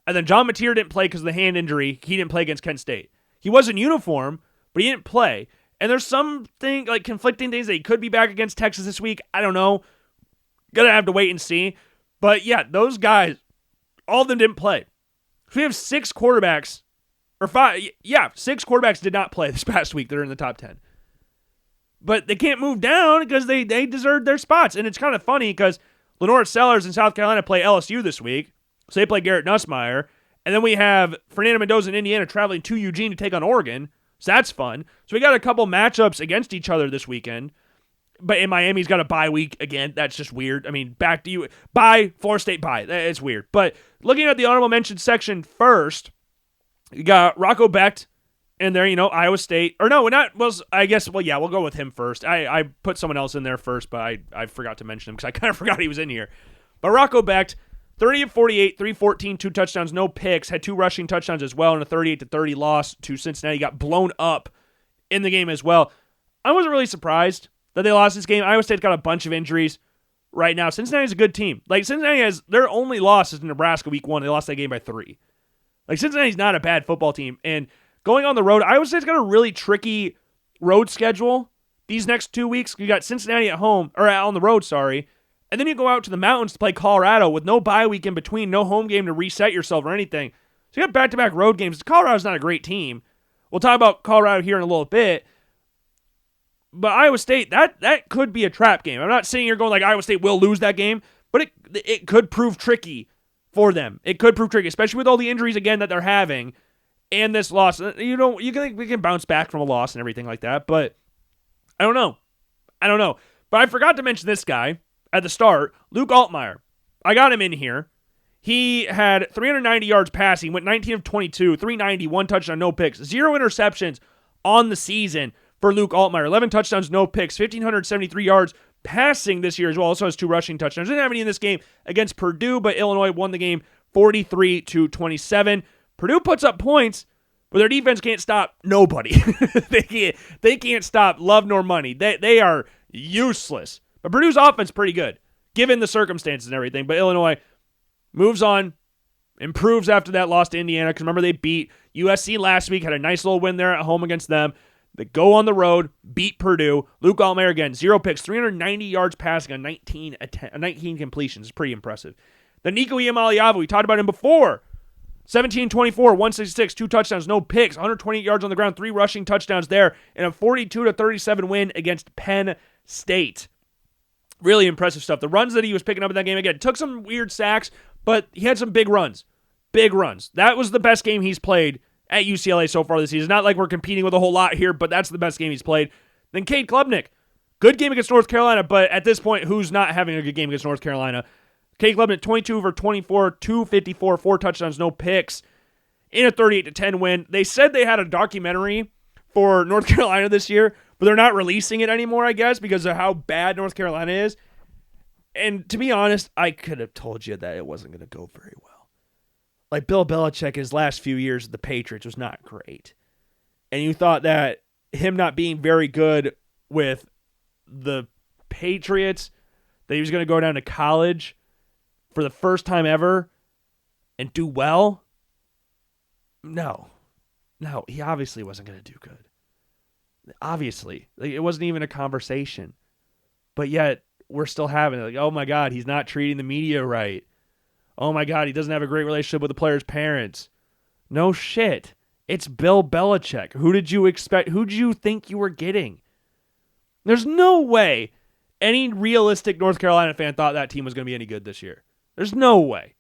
And then John Mateer didn't play because of the hand injury. He didn't play against Kent State. He was in uniform, but he didn't play. And there's something, like, conflicting things that he could be back against Texas this week. I don't know. Gonna have to wait and see. But yeah, those guys, all of them didn't play. So we have 6 quarterbacks, or 5, 6 quarterbacks did not play this past week that are in the top 10. But they can't move down because they deserved their spots. And it's kind of funny because Lenore Sellers in South Carolina play LSU this week. So they play Garrett Nussmeier. And then we have Fernando Mendoza in Indiana traveling to Eugene to take on Oregon. So that's fun. So we got a couple matchups against each other this weekend. But in Miami's got a bye week again. That's just weird. I mean, back to you. Bye, Florida State bye. It's weird. But looking at the honorable mention section first, you got Rocco Becht in there, Iowa State. Or no, we'll go with him first. I put someone else in there first, but I forgot to mention him because I kind of forgot he was in here. But Rocco Becht, 30 of 48, 314, 2 touchdowns, no picks, had 2 rushing touchdowns as well in a 38-30 loss to Cincinnati. Got blown up in the game as well. I wasn't really surprised that they lost this game. Iowa State's got a bunch of injuries right now. Cincinnati's a good team. Like, Cincinnati has their only loss is in Nebraska week 1. They lost that game by 3. Like, Cincinnati's not a bad football team. And going on the road, Iowa State's got a really tricky road schedule these next 2 weeks, you got Cincinnati at home, or on the road, sorry, and then you go out to the mountains to play Colorado with no bye week in between, no home game to reset yourself or anything. So you got back-to-back road games. Colorado's not a great team. We'll talk about Colorado here in a little bit. But Iowa State, that could be a trap game. I'm not sitting here going like Iowa State will lose that game, but it could prove tricky for them. It could prove tricky, especially with all the injuries again that they're having and this loss. We can bounce back from a loss and everything like that, but I don't know. But I forgot to mention this guy at the start, Luke Altmaier. I got him in here. He had 390 yards passing, went 19 of 22, 390, 1 touchdown, no picks, 0 interceptions on the season for Luke Altmaier. 11 touchdowns, no picks, 1,573 yards passing this year as well. Also has 2 rushing touchdowns. Didn't have any in this game against Purdue, but Illinois won the game 43-27. Purdue puts up points, but their defense can't stop nobody. They can't stop love nor money. They are useless. But Purdue's offense pretty good, given the circumstances and everything. But Illinois moves on, improves after that loss to Indiana, because remember they beat USC last week, had a nice little win there at home against them. They go on the road, beat Purdue. Luke Altmaier again, 0 picks, 390 yards passing on 19 completions. It's pretty impressive. The Nico Iamaleava, we talked about him before. 17-24, 166, 2 touchdowns, no picks, 128 yards on the ground, 3 rushing touchdowns there, and a 42-37 win against Penn State. Really impressive stuff. The runs that he was picking up in that game, again, took some weird sacks, but he had some big runs. Big runs. That was the best game he's played at UCLA so far this season. It's not like we're competing with a whole lot here, but that's the best game he's played. Then Cade Klubnik. Good game against North Carolina, but at this point, who's not having a good game against North Carolina? Cade Klubnik, 22 for 24, 254, 4 touchdowns, no picks, in a 38-10 win. They said they had a documentary for North Carolina this year, but they're not releasing it anymore, I guess, because of how bad North Carolina is. And to be honest, I could have told you that it wasn't going to go very well. Like Bill Belichick, his last few years of the Patriots was not great. And you thought that him not being very good with the Patriots, that he was going to go down to college for the first time ever and do well? No, he obviously wasn't going to do good. Obviously. Like, it wasn't even a conversation. But yet, we're still having it. Like, oh my God, he's not treating the media right. Oh my God, he doesn't have a great relationship with the players' parents. No shit. It's Bill Belichick. Who did you expect? Who did you think you were getting? There's no way any realistic North Carolina fan thought that team was going to be any good this year. There's no way.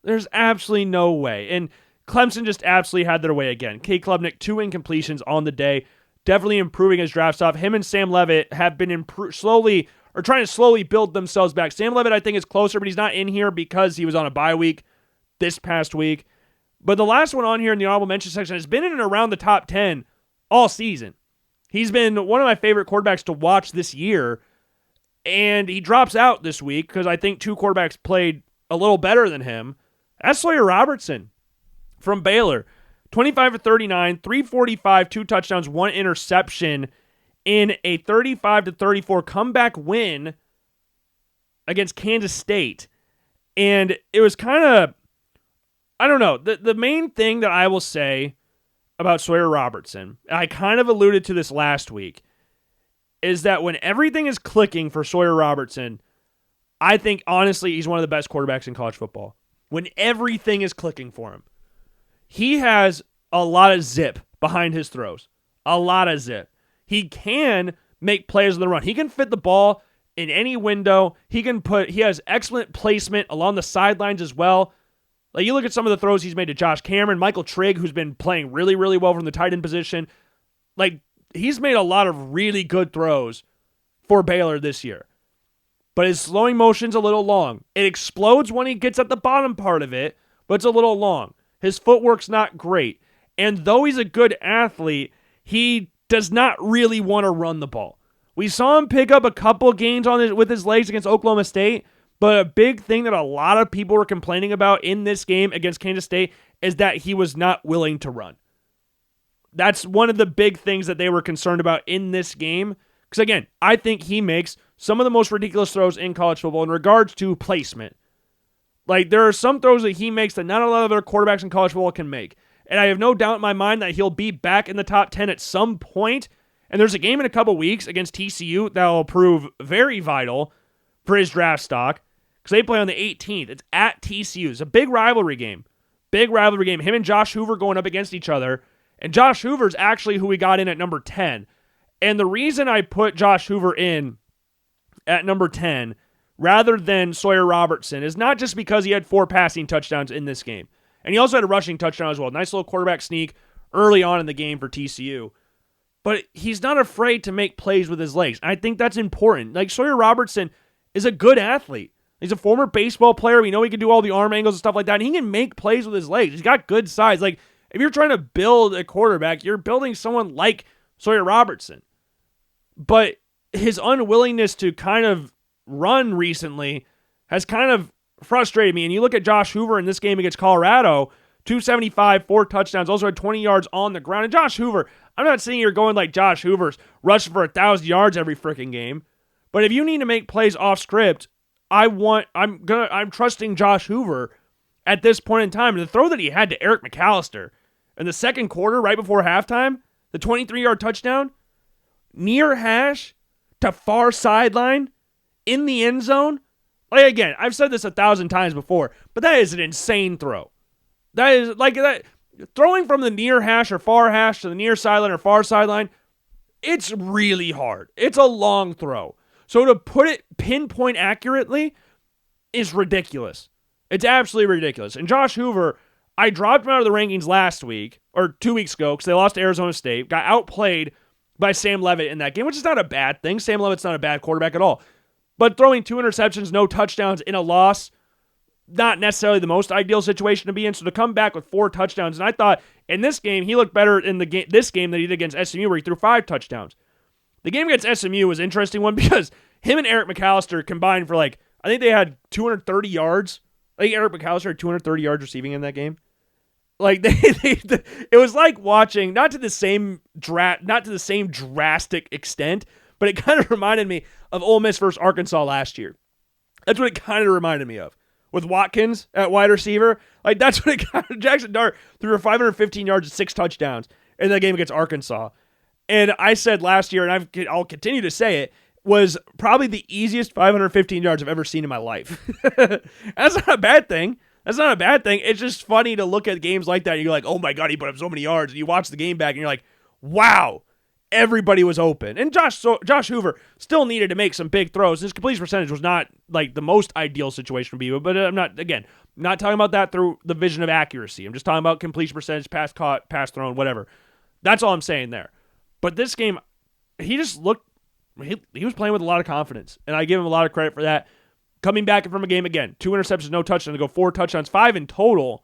There's absolutely no way. And Clemson just absolutely had their way again. Cade Klubnik, 2 incompletions on the day. Definitely improving his draft stock. Him and Sam Levitt have been trying to slowly build themselves back. Sam Levitt, I think, is closer, but he's not in here because he was on a bye week this past week. But the last one on here in the honorable mention section has been in and around the top 10 all season. He's been one of my favorite quarterbacks to watch this year, and he drops out this week because I think 2 quarterbacks played a little better than him. That's Sawyer Robertson from Baylor. 25 for 39, 345, 2 touchdowns, 1 interception in a 35-34 comeback win against Kansas State. And it was kind of, I don't know, the main thing that I will say about Sawyer Robertson, and I kind of alluded to this last week, is that when everything is clicking for Sawyer Robertson, I think, honestly, he's one of the best quarterbacks in college football. When everything is clicking for him. He has a lot of zip behind his throws. A lot of zip. He can make plays on the run. He can fit the ball in any window. He has excellent placement along the sidelines as well. Like, you look at some of the throws he's made to Josh Cameron, Michael Trigg, who's been playing really, really well from the tight end position. Like, he's made a lot of really good throws for Baylor this year. But his throwing motion's a little long. It explodes when he gets at the bottom part of it, but it's a little long. His footwork's not great. And though he's a good athlete, he does not really want to run the ball. We saw him pick up a couple gains with his legs against Oklahoma State, but a big thing that a lot of people were complaining about in this game against Kansas State is that he was not willing to run. That's one of the big things that they were concerned about in this game. Because again, I think he makes some of the most ridiculous throws in college football in regards to placement. Like, there are some throws that he makes that not a lot of other quarterbacks in college football can make. And I have no doubt in my mind that he'll be back in the top 10 at some point And there's a game in a couple weeks against TCU that will prove very vital for his draft stock because they play on the 18th. It's at TCU. It's a big rivalry game. Big rivalry game. Him and Josh Hoover going up against each other. And Josh Hoover's actually who we got in at number 10. And the reason I put Josh Hoover in at number 10 rather than Sawyer Robertson is not just because he had 4 passing touchdowns in this game. And he also had a rushing touchdown as well. Nice little quarterback sneak early on in the game for TCU. But he's not afraid to make plays with his legs. I think that's important. Like, Sawyer Robertson is a good athlete. He's a former baseball player. We know he can do all the arm angles and stuff like that. And he can make plays with his legs. He's got good size. Like, if you're trying to build a quarterback, you're building someone like Sawyer Robertson. But his unwillingness to kind of run recently has kind of frustrated me. And you look at Josh Hoover in this game against Colorado, 275, 4 touchdowns, also had 20 yards on the ground. And Josh Hoover, I'm not sitting here going like Josh Hoover's rushing for 1,000 yards every freaking game. But if you need to make plays off script, I'm trusting Josh Hoover at this point in time. And the throw that he had to Eric McAllister in the second quarter, right before halftime, the 23-yard touchdown, near hash to far sideline in the end zone. Like, again, I've said this 1,000 times before, but that is an insane throw. That is like that. Throwing from the near hash or far hash to the near sideline or far sideline, it's really hard. It's a long throw. So to put it pinpoint accurately is ridiculous. It's absolutely ridiculous. And Josh Hoover, I dropped him out of the rankings last week, or 2 weeks ago, because they lost to Arizona State, got outplayed by Sam Leavitt in that game, which is not a bad thing. Sam Leavitt's not a bad quarterback at all. But throwing 2 interceptions, no touchdowns in a loss, not necessarily the most ideal situation to be in. So to come back with 4 touchdowns, and I thought in this game, he looked better in this game than he did against SMU, where he threw 5 touchdowns. The game against SMU was an interesting one because him and Eric McAllister combined for I think they had 230 yards. I think Eric McAllister had 230 yards receiving in that game. Like it was like watching, not to the same drastic extent, but it kind of reminded me of Ole Miss versus Arkansas last year. That's what it kind of reminded me of. With Watkins at wide receiver, like that's what it kind of, Jackson Dart threw for 515 yards and 6 touchdowns in that game against Arkansas. And I said last year, and I'll continue to say it, was probably the easiest 515 yards I've ever seen in my life. That's not a bad thing. That's not a bad thing. It's just funny to look at games like that. And you're like, oh my God, he put up so many yards. And you watch the game back and you're like, wow, everybody was open. And Josh Hoover still needed to make some big throws. His completion percentage was not like the most ideal situation to be, but I'm not talking about that through the vision of accuracy. I'm just talking about completion percentage, pass caught, pass thrown, whatever. That's all I'm saying there. But this game, he just looked, he was playing with a lot of confidence, and I give him a lot of credit for that. Coming back from a game again, 2 interceptions, no touchdown, to go 4 touchdowns, 5 in total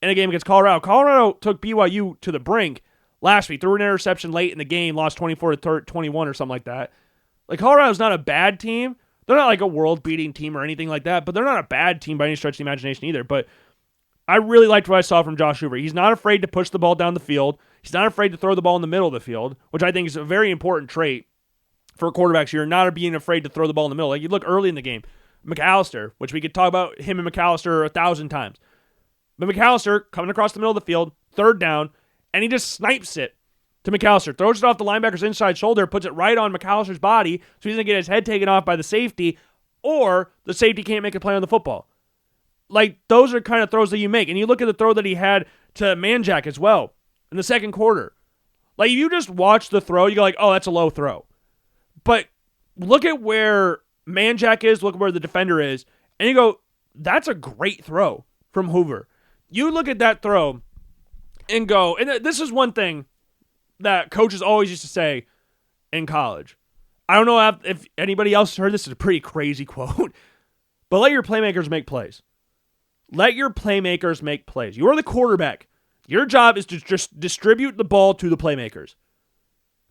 in a game against Colorado. Colorado took BYU to the brink last week, threw an interception late in the game, lost 24-21 or something like that. Like, Colorado's not a bad team. They're not like a world-beating team or anything like that, but they're not a bad team by any stretch of the imagination either. But I really liked what I saw from Josh Hoover. He's not afraid to push the ball down the field. He's not afraid to throw the ball in the middle of the field, which I think is a very important trait for quarterbacks. You're not being afraid to throw the ball in the middle. Like, you look early in the game, McAllister, which we could talk about him and McAllister 1,000 times. But McAllister coming across the middle of the field, 3rd down, and he just snipes it to McAllister. Throws it off the linebacker's inside shoulder, puts it right on McAllister's body so he doesn't get his head taken off by the safety, or the safety can't make a play on the football. Like, those are kind of throws that you make. And you look at the throw that he had to Manjack as well in the second quarter. Like, if you just watch the throw, you go like, oh, that's a low throw. But look at where Manjack is, look at where the defender is, and you go, that's a great throw from Hoover. You look at that throw and go, and this is one thing that coaches always used to say in college. I don't know if anybody else heard this. Is a pretty crazy quote, but let your playmakers make plays. Let your playmakers make plays. You are the quarterback. Your job is to just distribute the ball to the playmakers.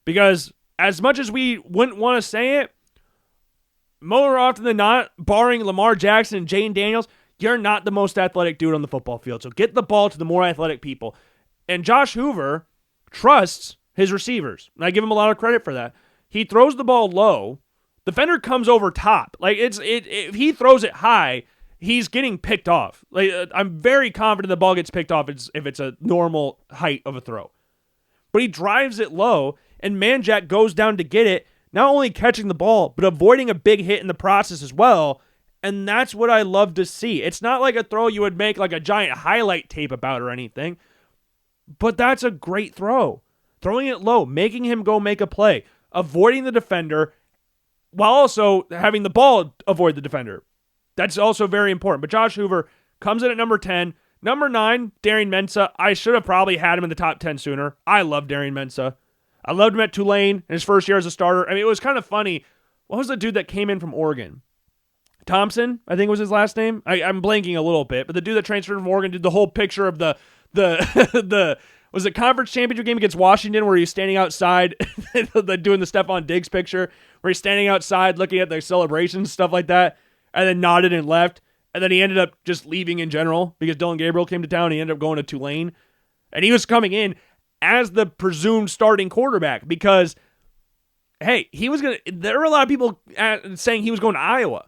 Because as much as we wouldn't want to say it, more often than not, barring Lamar Jackson and Jane Daniels, you're not the most athletic dude on the football field. So get the ball to the more athletic people. And Josh Hoover trusts his receivers. And I give him a lot of credit for that. He throws the ball low. Defender comes over top. Like, if he throws it high, he's getting picked off. Like, I'm very confident the ball gets picked off if it's a normal height of a throw. But he drives it low, and Manjack goes down to get it, not only catching the ball, but avoiding a big hit in the process as well. And that's what I love to see. It's not like a throw you would make like a giant highlight tape about or anything, but that's a great throw. Throwing it low, making him go make a play, avoiding the defender, while also having the ball avoid the defender. That's also very important. But Josh Hoover comes in at number 10. Number 9, Darian Mensah. I should have probably had him in the top 10 sooner. I love Darian Mensah. I loved him at Tulane in his first year as a starter. I mean, it was kind of funny. What was the dude that came in from Oregon? Thompson, I think was his last name. I'm blanking a little bit, but the dude that transferred from Oregon did the whole picture of the was it conference championship game against Washington where he's standing outside doing the Stephon Diggs picture where he's standing outside looking at their celebrations, stuff like that, and then nodded and left. And then he ended up just leaving in general because Dylan Gabriel came to town. He ended up going to Tulane. And he was coming in as the presumed starting quarterback because, hey, there were a lot of people saying he was going to Iowa.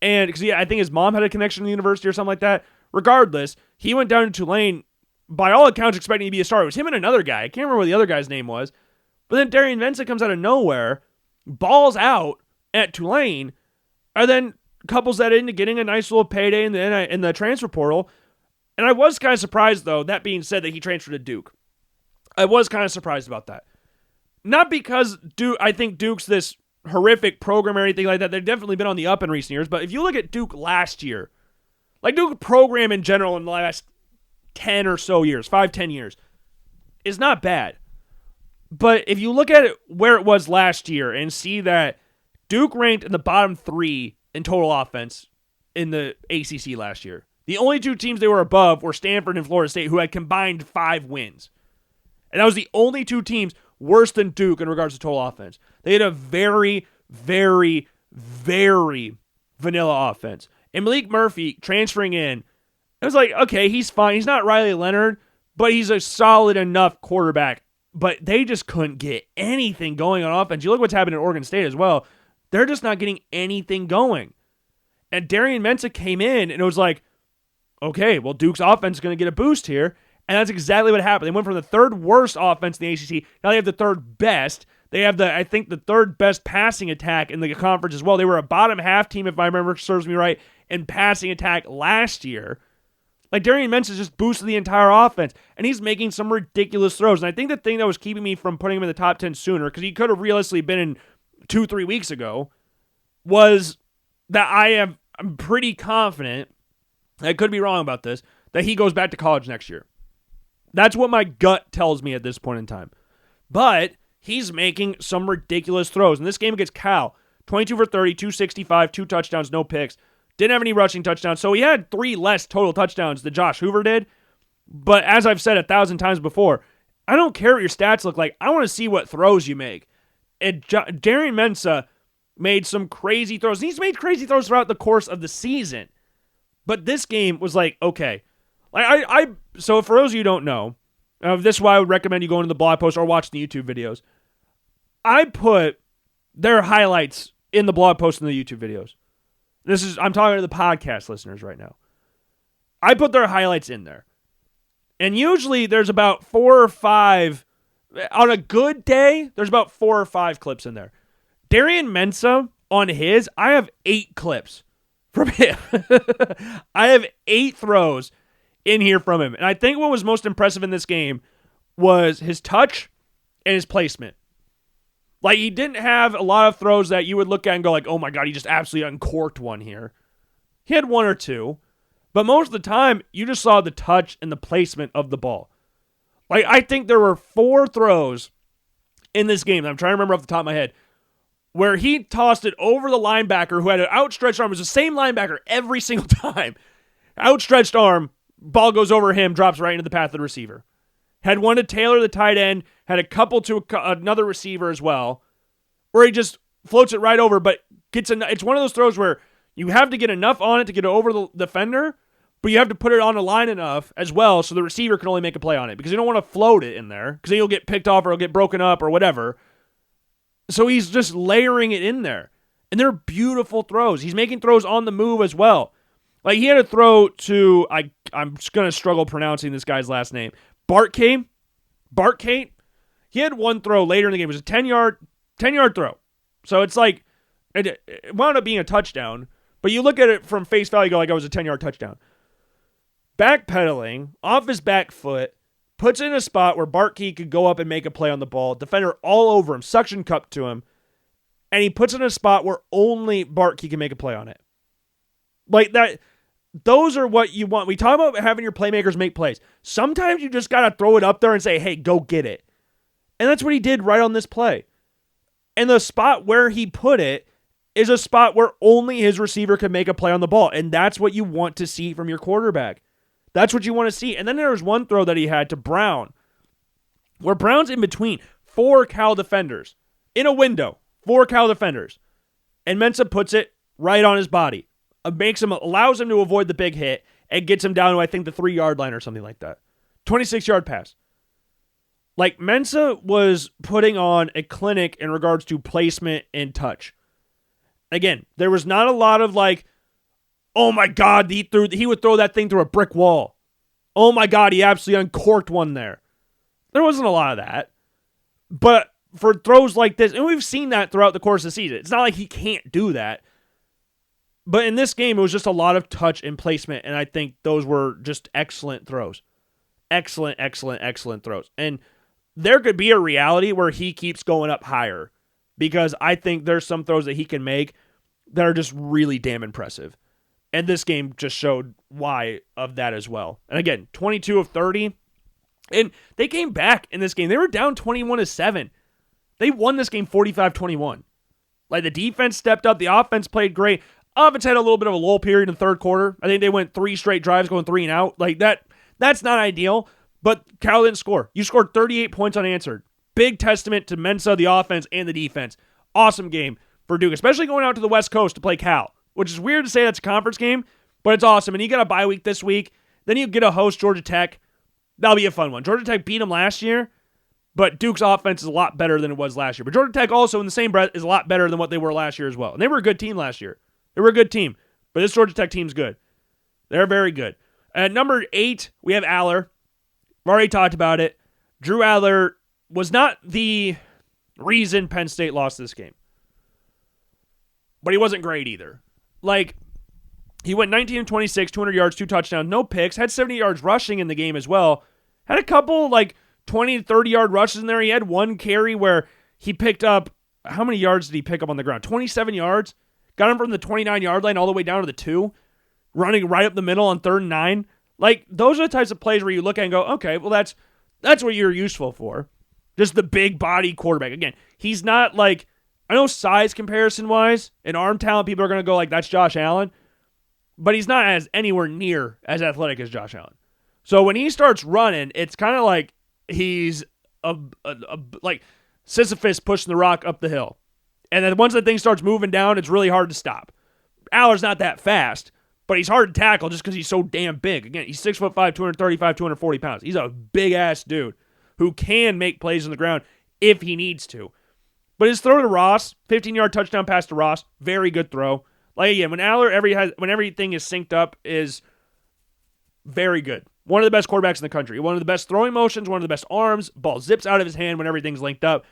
And because I think his mom had a connection to the university or something like that. Regardless, he went down to Tulane, by all accounts, expecting to be a starter. It was him and another guy. I can't remember what the other guy's name was. But then Darian Mensah comes out of nowhere, balls out at Tulane, and then couples that into getting a nice little payday in the transfer portal. And I was kind of surprised, though, that being said, that he transferred to Duke. I was kind of surprised about that. Not because I think Duke's this horrific program or anything like that. They've definitely been on the up in recent years. But if you look at Duke last year, like Duke program in general in the last 10 or so years, 5-10 years, is not bad. But if you look at it where it was last year and see that Duke ranked in the bottom 3 in total offense in the ACC last year. The only 2 teams they were above were Stanford and Florida State, who had combined 5 wins. And that was the only 2 teams worse than Duke in regards to total offense. They had a very, very, very vanilla offense. And Malik Murphy transferring in, it was like, okay, he's fine. He's not Riley Leonard, but he's a solid enough quarterback. But they just couldn't get anything going on offense. You look what's happened at Oregon State as well. They're just not getting anything going. And Darian Mensah came in, and it was like, okay, well, Duke's offense is going to get a boost here. And that's exactly what happened. They went from the 3rd worst offense in the ACC. Now they have the 3rd best. They have I think the 3rd best passing attack in the conference as well. They were a bottom half team, if my memory serves me right, in passing attack last year. Like, Darian Mensah just boosted the entire offense, and he's making some ridiculous throws. And I think the thing that was keeping me from putting him in the top 10 sooner, because he could have realistically been in 2-3 weeks ago, was that I'm pretty confident, I could be wrong about this, that he goes back to college next year. That's what my gut tells me at this point in time. But he's making some ridiculous throws. In this game against Cal, 22 for 30, 265, 2 touchdowns, no picks. Didn't have any rushing touchdowns, so he had 3 less total touchdowns than Josh Hoover did. But as I've said 1,000 times before, I don't care what your stats look like. I want to see what throws you make. And Darian Mensah made some crazy throws. He's made crazy throws throughout the course of the season. But this game was like, okay. So for those of you who don't know, this is why I would recommend you going to the blog post or watching the YouTube videos. I put their highlights in the blog post and the YouTube videos. I'm talking to the podcast listeners right now. I put their highlights in there. And usually there's about 4 or 5, on a good day, there's about 4 or 5 clips in there. Darian Mensah, on his, I have 8 clips from him. I have 8 throws in here from him. And I think what was most impressive in this game was his touch and his placement. Like, he didn't have a lot of throws that you would look at and go like, oh my God, he just absolutely uncorked one here. He had 1 or 2. But most of the time, you just saw the touch and the placement of the ball. Like, I think there were 4 throws in this game, I'm trying to remember off the top of my head, where he tossed it over the linebacker who had an outstretched arm. It was the same linebacker every single time. Outstretched arm, ball goes over him, drops right into the path of the receiver. Had one to Taylor, the tight end, had a couple to another receiver as well, where he just floats it right over, but it's one of those throws where you have to get enough on it to get over the defender, but you have to put it on the line enough as well so the receiver can only make a play on it because you don't want to float it in there because then you'll get picked off or it'll get broken up or whatever. So he's just layering it in there. And they're beautiful throws. He's making throws on the move as well. Like, he had a throw to, I'm just going to struggle pronouncing this guy's last name, Bartkate. He had one throw later in the game. It was a 10-yard throw. So it's like, it wound up being a touchdown. But you look at it from face value, you go like, it was a 10-yard touchdown. Backpedaling off his back foot, puts it in a spot where Bartkey could go up and make a play on the ball. Defender all over him, suction cup to him. And he puts it in a spot where only Bartkey can make a play on it. Like that, those are what you want. We talk about having your playmakers make plays. Sometimes you just got to throw it up there and say, hey, go get it. And that's what he did right on this play. And the spot where he put it is a spot where only his receiver can make a play on the ball. And that's what you want to see from your quarterback. That's what you want to see. And then there was one throw that he had to Brown, where Brown's in between 4 Cal defenders in a window, 4 Cal defenders. And Mensah puts it right on his body. Allows him to avoid the big hit and gets him down to, I think, the 3-yard line or something like that. 26-yard pass. Like, Mensah was putting on a clinic in regards to placement and touch. Again, there was not a lot of like, oh my God, he would throw that thing through a brick wall. Oh my God, he absolutely uncorked one there. There wasn't a lot of that. But for throws like this, and we've seen that throughout the course of the season. It's not like he can't do that. But in this game, it was just a lot of touch and placement, and I think those were just excellent throws. Excellent throws. And there could be a reality where he keeps going up higher, because I think there's some throws that he can make that are just really damn impressive. And this game just showed why of that as well. And again, 22 of 30. And they came back in this game. They were down 21-7. They won this game 45-21. Like, the defense stepped up. The offense played great. Offense had a little bit of a lull period in the third quarter. I think they went 3 straight drives going 3 and out. Like, that's not ideal. But Cal didn't score. You scored 38 points unanswered. Big testament to Mensah, the offense, and the defense. Awesome game for Duke, especially going out to the West Coast to play Cal, which is weird to say that's a conference game, but it's awesome. And you got a bye week this week. Then you get to host Georgia Tech. That'll be a fun one. Georgia Tech beat them last year, but Duke's offense is a lot better than it was last year. But Georgia Tech also, in the same breath, is a lot better than what they were last year as well. And they were a good team last year. They were a good team. But this Georgia Tech team's good. They're very good. At number 8, we have Aller. We've already talked about it. Drew Aller was not the reason Penn State lost this game. But he wasn't great either. Like, he went 19 of 26, 200 yards, 2 touchdowns, no picks, had 70 yards rushing in the game as well. Had a couple, 20 to 30-yard rushes in there. He had one carry where he picked up, how many yards did he pick up on the ground? 27 yards. Got him from the 29-yard line all the way down to the 2, running right up the middle on 3rd and 9. Like, those are the types of plays where you look at and go, okay, well, that's what you're useful for. Just the big body quarterback. Again, he's not like, I know size comparison-wise and arm talent, people are going to go like, that's Josh Allen. But he's not anywhere near as athletic as Josh Allen. So when he starts running, it's kind of like he's like Sisyphus pushing the rock up the hill. And then once that thing starts moving down, it's really hard to stop. Aller's not that fast, but he's hard to tackle just because he's so damn big. Again, he's 6'5", 235, 240 pounds. He's a big-ass dude who can make plays on the ground if he needs to. But his throw to Ross, 15-yard touchdown pass to Ross, very good throw. Like, again, when everything is synced up, is very good. One of the best quarterbacks in the country. One of the best throwing motions, one of the best arms. Ball zips out of his hand when everything's linked up.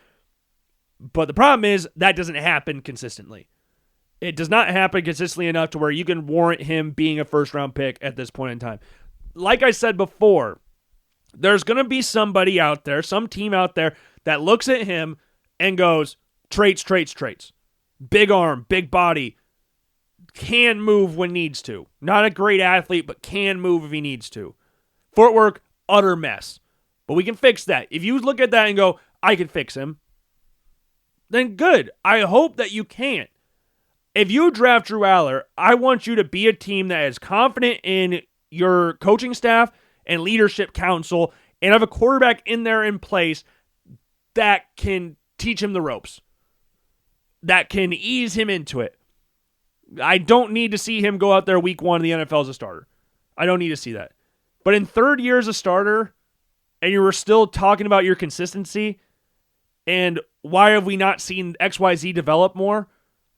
But the problem is that doesn't happen consistently. It does not happen consistently enough to where you can warrant him being a first-round pick at this point in time. Like I said before, there's going to be somebody out there, some team out there, that looks at him and goes, traits. Big arm, big body, can move when needs to. Not a great athlete, but can move if he needs to. Footwork, utter mess. But we can fix that. If you look at that and go, I can fix him, then good. I hope that you can. If you draft Drew Aller, I want you to be a team that is confident in your coaching staff and leadership council and have a quarterback in there in place that can teach him the ropes, that can ease him into it. I don't need to see him go out there week 1 in the NFL as a starter. I don't need to see that. But in 3rd year as a starter, and you were still talking about your consistency and why have we not seen XYZ develop more,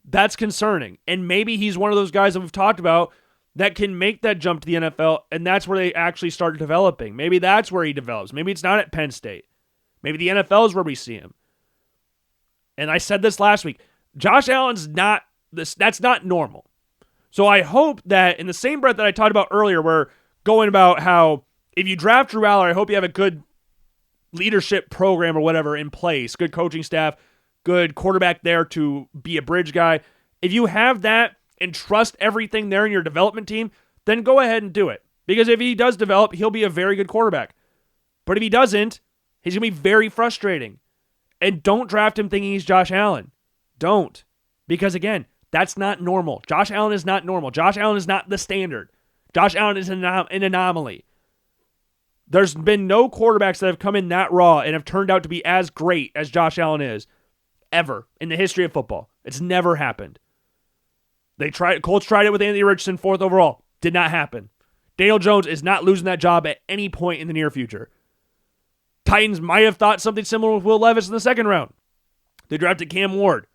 that's concerning. And maybe he's one of those guys that we've talked about that can make that jump to the NFL, and that's where they actually start developing. Maybe that's where he develops. Maybe it's not at Penn State. Maybe the NFL is where we see him. And I said this last week. Josh Allen's not this. That's not normal. So I hope that in the same breath that I talked about earlier, we're going about how if you draft Drew Aller, I hope you have a good leadership program or whatever in place, good coaching staff, good quarterback there to be a bridge guy. If you have that and trust everything there in your development team, then go ahead and do it. Because if he does develop, he'll be a very good quarterback. But if he doesn't, he's going to be very frustrating. And don't draft him thinking he's Josh Allen. Don't. Because again, that's not normal. Josh Allen is not normal. Josh Allen is not the standard. Josh Allen is an anomaly. There's been no quarterbacks that have come in that raw and have turned out to be as great as Josh Allen is ever in the history of football. It's never happened. Colts tried it with Anthony Richardson, 4th overall. Did not happen. Daniel Jones is not losing that job at any point in the near future. Titans might have thought something similar with Will Levis in the 2nd round. They drafted Cam Ward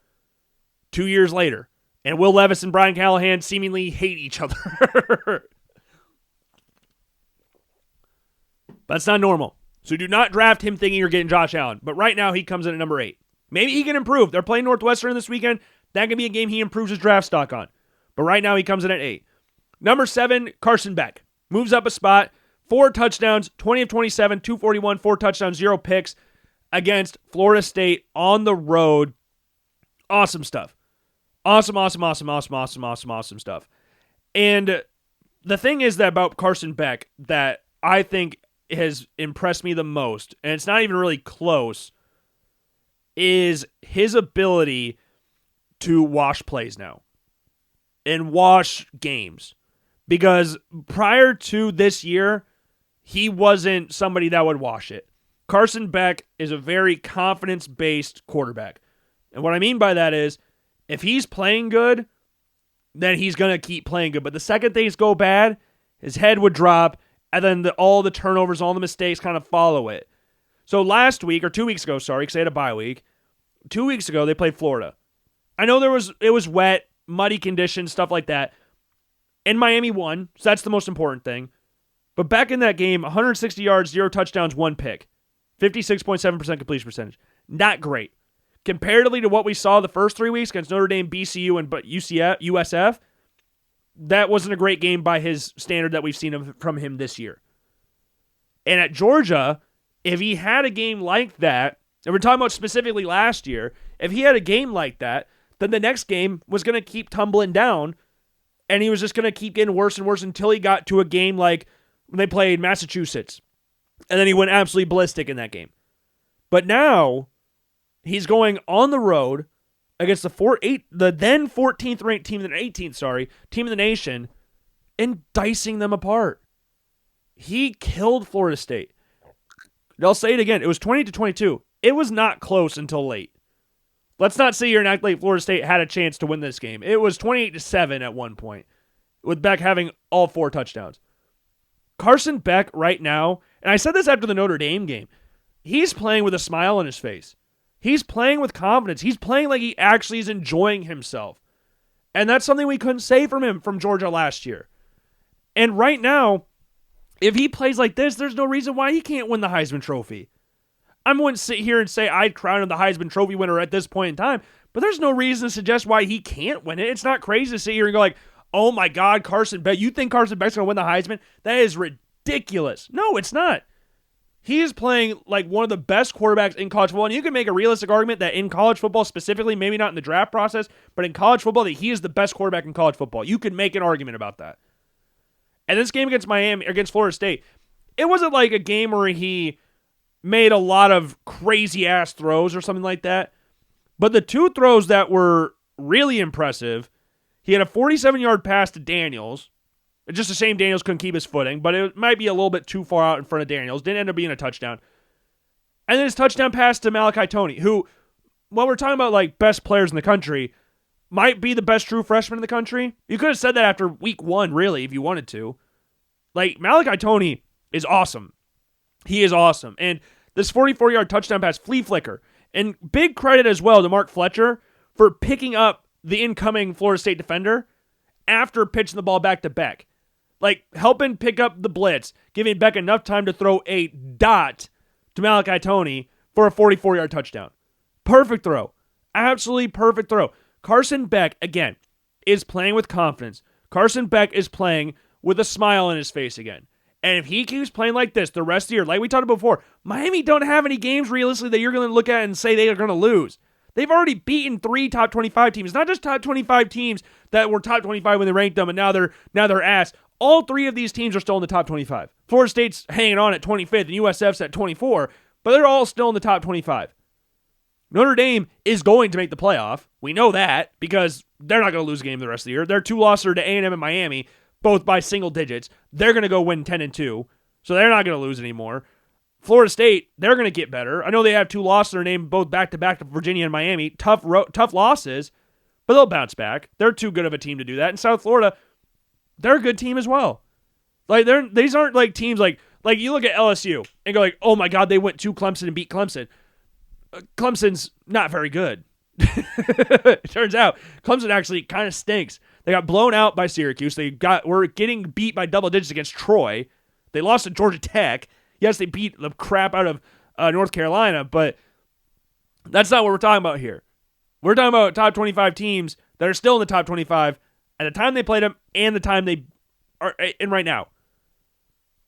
2 years later. And Will Levis and Brian Callahan seemingly hate each other. That's not normal. So do not draft him thinking you're getting Josh Allen. But right now he comes in at number 8. Maybe he can improve. They're playing Northwestern this weekend. That could be a game he improves his draft stock on. But right now he comes in at 8. Number 7, Carson Beck. Moves up a spot. 4 touchdowns, 20 of 27, 241, 4 touchdowns, 0 picks against Florida State on the road. Awesome stuff. Awesome stuff. And the thing is that about Carson Beck that I think has impressed me the most, and it's not even really close, is his ability to wash plays now and wash games. Because prior to this year, he wasn't somebody that would wash it. Carson Beck is a very confidence-based quarterback. And what I mean by that is, if he's playing good, then he's going to keep playing good. But the second things go bad, his head would drop, and then all the turnovers, all the mistakes kind of follow it. So last week, or 2 weeks ago, because they had a bye week, 2 weeks ago, they played Florida. I know it was wet, muddy conditions, stuff like that. And Miami won, so that's the most important thing. But back in that game, 160 yards, 0 touchdowns, 1 pick. 56.7% completion percentage. Not great. Comparatively to what we saw the first 3 weeks against Notre Dame, BCU, and USF, that wasn't a great game by his standard that we've seen from him this year. And at Georgia, if he had a game like that, and we're talking about specifically last year, if he had a game like that, then the next game was going to keep tumbling down, and he was just going to keep getting worse and worse until he got to a game like when they played Massachusetts. And then he went absolutely ballistic in that game. But now, he's going on the road against the then 14th ranked team, the 18th, team in the nation, and dicing them apart. He killed Florida State. I'll say it again. It was 20-22. It was not close until late. Let's not sit here and act like Florida State had a chance to win this game. It was 28-7 at one point, with Beck having all 4 touchdowns. Carson Beck right now, and I said this after the Notre Dame game, he's playing with a smile on his face. He's playing with confidence. He's playing like he actually is enjoying himself. And that's something we couldn't say from him from Georgia last year. And right now, if he plays like this, there's no reason why he can't win the Heisman Trophy. I wouldn't sit here and say I'd crown him the Heisman Trophy winner at this point in time, but there's no reason to suggest why he can't win it. It's not crazy to sit here and go like, oh my God, Carson Beck, you think Carson Beck's going to win the Heisman? That is ridiculous. No, it's not. He is playing like one of the best quarterbacks in college football, and you can make a realistic argument that in college football specifically, maybe not in the draft process, but in college football, that he is the best quarterback in college football. You can make an argument about that. And this game against Florida State, it wasn't like a game where he made a lot of crazy-ass throws or something like that. But the 2 throws that were really impressive, he had a 47-yard pass to Daniels. It's just a shame Daniels couldn't keep his footing, but it might be a little bit too far out in front of Daniels. Didn't end up being a touchdown. And then his touchdown pass to Malachi Toney, who, when we're talking about like best players in the country, might be the best true freshman in the country. You could have said that after week 1, really, if you wanted to. Like, Malachi Toney is awesome. He is awesome. And this 44-yard touchdown pass, flea flicker. And big credit as well to Mark Fletcher for picking up the incoming Florida State defender after pitching the ball back to Beck. Like, helping pick up the blitz, giving Beck enough time to throw a dot to Malachi Toney for a 44-yard touchdown. Perfect throw. Absolutely perfect throw. Carson Beck, again, is playing with confidence. Carson Beck is playing with a smile on his face again. And if he keeps playing like this the rest of the year, like we talked about before, Miami don't have any games realistically that you're going to look at and say they are going to lose. They've already beaten 3 top 25 teams. Not just top 25 teams that were top 25 when they ranked them, and now they're ass. All 3 of these teams are still in the top 25. Florida State's hanging on at 25th, and USF's at 24, but they're all still in the top 25. Notre Dame is going to make the playoff. We know that because they're not going to lose a game the rest of the year. Their 2 losses are to A&M and Miami, both by single digits. They're going to go win 10-2, so they're not going to lose anymore. Florida State, they're going to get better. I know they have 2 losses in their name, both back-to-back to Virginia and Miami. Tough losses, but they'll bounce back. They're too good of a team to do that. And South Florida, they're a good team as well. Like these aren't like teams like you look at LSU and go like, oh my God, they went to Clemson and beat Clemson. Clemson's not very good. It turns out Clemson actually kind of stinks. They got blown out by Syracuse. Were getting beat by double digits against Troy. They lost to Georgia Tech. Yes, they beat the crap out of North Carolina, but that's not what we're talking about here. We're talking about top 25 teams that are still in the top 25 at the time they played them and the time they are in right now.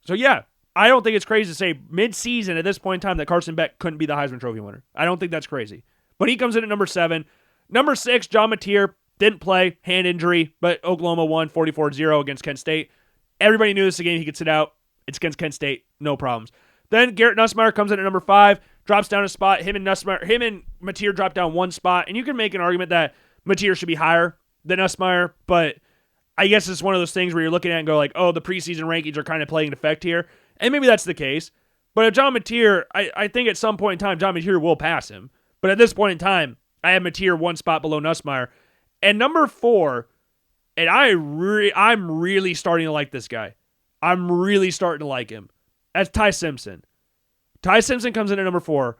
So yeah, I don't think it's crazy to say mid-season at this point in time that Carson Beck couldn't be the Heisman Trophy winner. I don't think that's crazy. But he comes in at number 7. Number 6, John Mateer, didn't play, hand injury, but Oklahoma won 44-0 against Kent State. Everybody knew this is a game he could sit out. It's against Kent State, no problems. Then Garrett Nussmeier comes in at number 5, drops down a spot. Him and Mateer drop down 1 spot, and you can make an argument that Mateer should be higher than Nussmeier, but I guess it's one of those things where you're looking at it and go like, oh, the preseason rankings are kind of playing an effect here, and maybe that's the case. But if John Mateer, I think at some point in time, John Mateer will pass him. But at this point in time, I have Mateer 1 spot below Nussmeier. And number 4, and I'm really starting to like this guy. I'm really starting to like him. That's Ty Simpson. Ty Simpson comes in at number 4.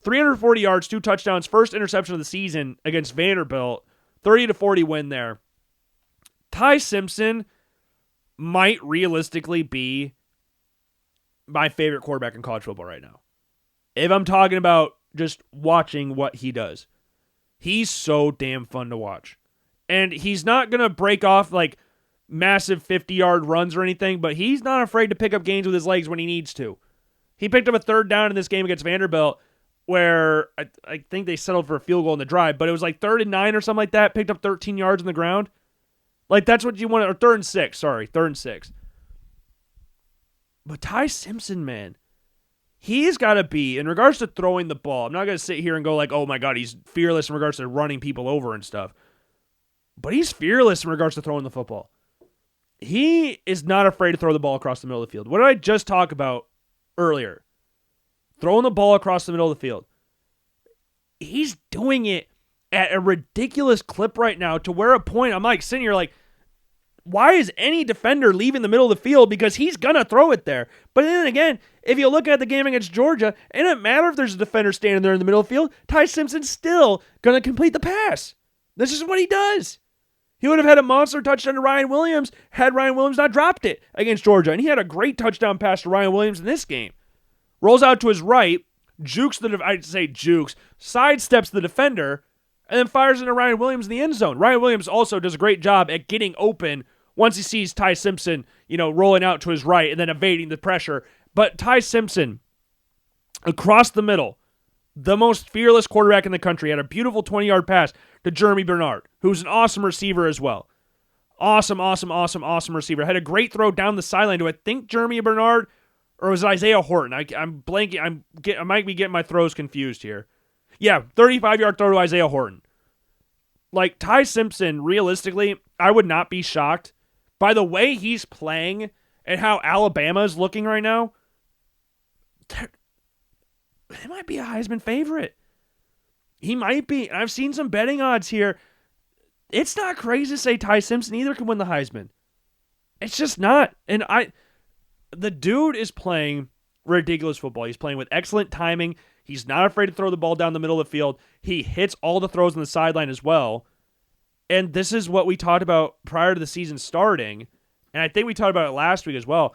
340 yards, 2 touchdowns, first interception of the season against Vanderbilt. 30-40 win there. Ty Simpson might realistically be my favorite quarterback in college football right now. If I'm talking about just watching what he does. He's so damn fun to watch. And he's not going to break off like massive 50-yard runs or anything, but he's not afraid to pick up gains with his legs when he needs to. He picked up a 3rd down in this game against Vanderbilt where I think they settled for a field goal in the drive, but it was like 3rd and 9 or something like that, picked up 13 yards on the ground. Like that's what you want, or 3rd and 6, sorry, 3rd and 6. But Ty Simpson, man, he's got to be, in regards to throwing the ball, I'm not going to sit here and go like, oh my God, he's fearless in regards to running people over and stuff. But he's fearless in regards to throwing the football. He is not afraid to throw the ball across the middle of the field. What did I just talk about earlier? Throwing the ball across the middle of the field. He's doing it at a ridiculous clip right now to where a point I'm like sitting here like, why is any defender leaving the middle of the field? Because he's going to throw it there. But then again, if you look at the game against Georgia, it doesn't matter if there's a defender standing there in the middle of the field. Ty Simpson's still going to complete the pass. This is what he does. He would have had a monster touchdown to Ryan Williams had Ryan Williams not dropped it against Georgia. And he had a great touchdown pass to Ryan Williams in this game. Rolls out to his right, sidesteps the defender, and then fires into Ryan Williams in the end zone. Ryan Williams also does a great job at getting open once he sees Ty Simpson, rolling out to his right and then evading the pressure. But Ty Simpson, across the middle, the most fearless quarterback in the country, had a beautiful 20-yard pass to Jeremy Bernard, who's an awesome receiver as well. Awesome receiver. Had a great throw down the sideline to, I think, Jeremy Bernard, or was it Isaiah Horton? I'm blanking. I might be getting my throws confused here. Yeah, 35-yard throw to Isaiah Horton. Like, Ty Simpson, realistically, I would not be shocked by the way he's playing and how Alabama is looking right now. He might be a Heisman favorite. He might be. I've seen some betting odds here. It's not crazy to say Ty Simpson either can win the Heisman. It's just not. And the dude is playing ridiculous football. He's playing with excellent timing. He's not afraid to throw the ball down the middle of the field. He hits all the throws on the sideline as well. And this is what we talked about prior to the season starting, and I think we talked about it last week as well,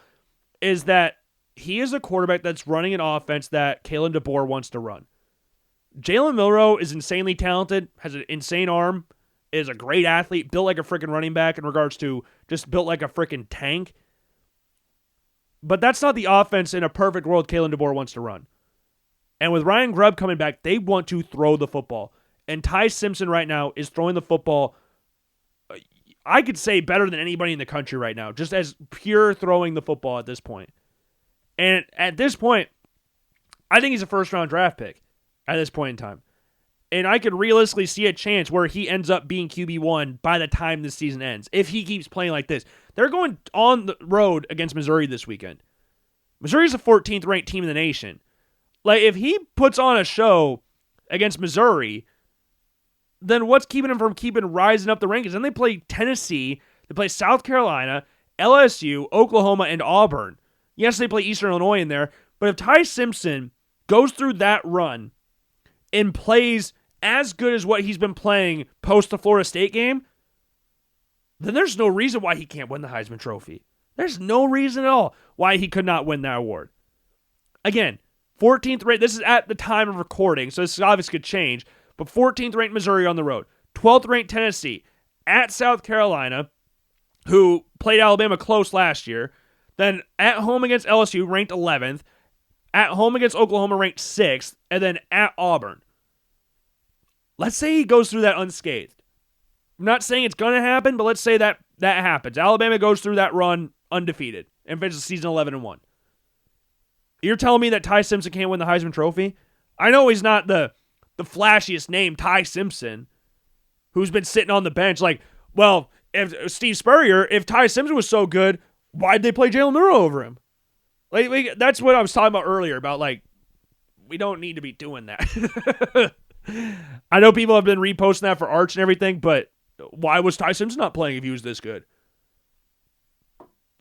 is that he is a quarterback that's running an offense that Kalen DeBoer wants to run. Jalen Milroe is insanely talented, has an insane arm, is a great athlete, built like a freaking running back in regards to just built like a freaking tank. But that's not the offense in a perfect world Kalen DeBoer wants to run. And with Ryan Grubb coming back, they want to throw the football. And Ty Simpson right now is throwing the football, I could say, better than anybody in the country right now, just as pure throwing the football at this point. And at this point, I think he's a first-round draft pick at this point in time. And I could realistically see a chance where he ends up being QB1 by the time this season ends, if he keeps playing like this. They're going on the road against Missouri this weekend. Missouri's the 14th ranked team in the nation. Like, if he puts on a show against Missouri, then what's keeping him from rising up the rankings? Then they play Tennessee, they play South Carolina, LSU, Oklahoma, and Auburn. Yes, they play Eastern Illinois in there, but if Ty Simpson goes through that run and plays as good as what he's been playing post the Florida State game, then there's no reason why he can't win the Heisman Trophy. There's no reason at all why he could not win that award. Again, 14th ranked, this is at the time of recording, so this obviously could change, but 14th ranked Missouri on the road, 12th ranked Tennessee, at South Carolina, who played Alabama close last year, then at home against LSU, ranked 11th, at home against Oklahoma, ranked 6th, and then at Auburn. Let's say he goes through that unscathed. I'm not saying it's going to happen, but let's say that happens. Alabama goes through that run undefeated and finishes the season 11-1. You're telling me that Ty Simpson can't win the Heisman Trophy? I know he's not the flashiest name, Ty Simpson, who's been sitting on the bench. Like, well, if Steve Spurrier, if Ty Simpson was so good, why'd they play Jalen Milroe over him? Like, that's what I was talking about earlier, about, like, we don't need to be doing that. I know people have been reposting that for Arch and everything, but why was Ty Simpson not playing if he was this good?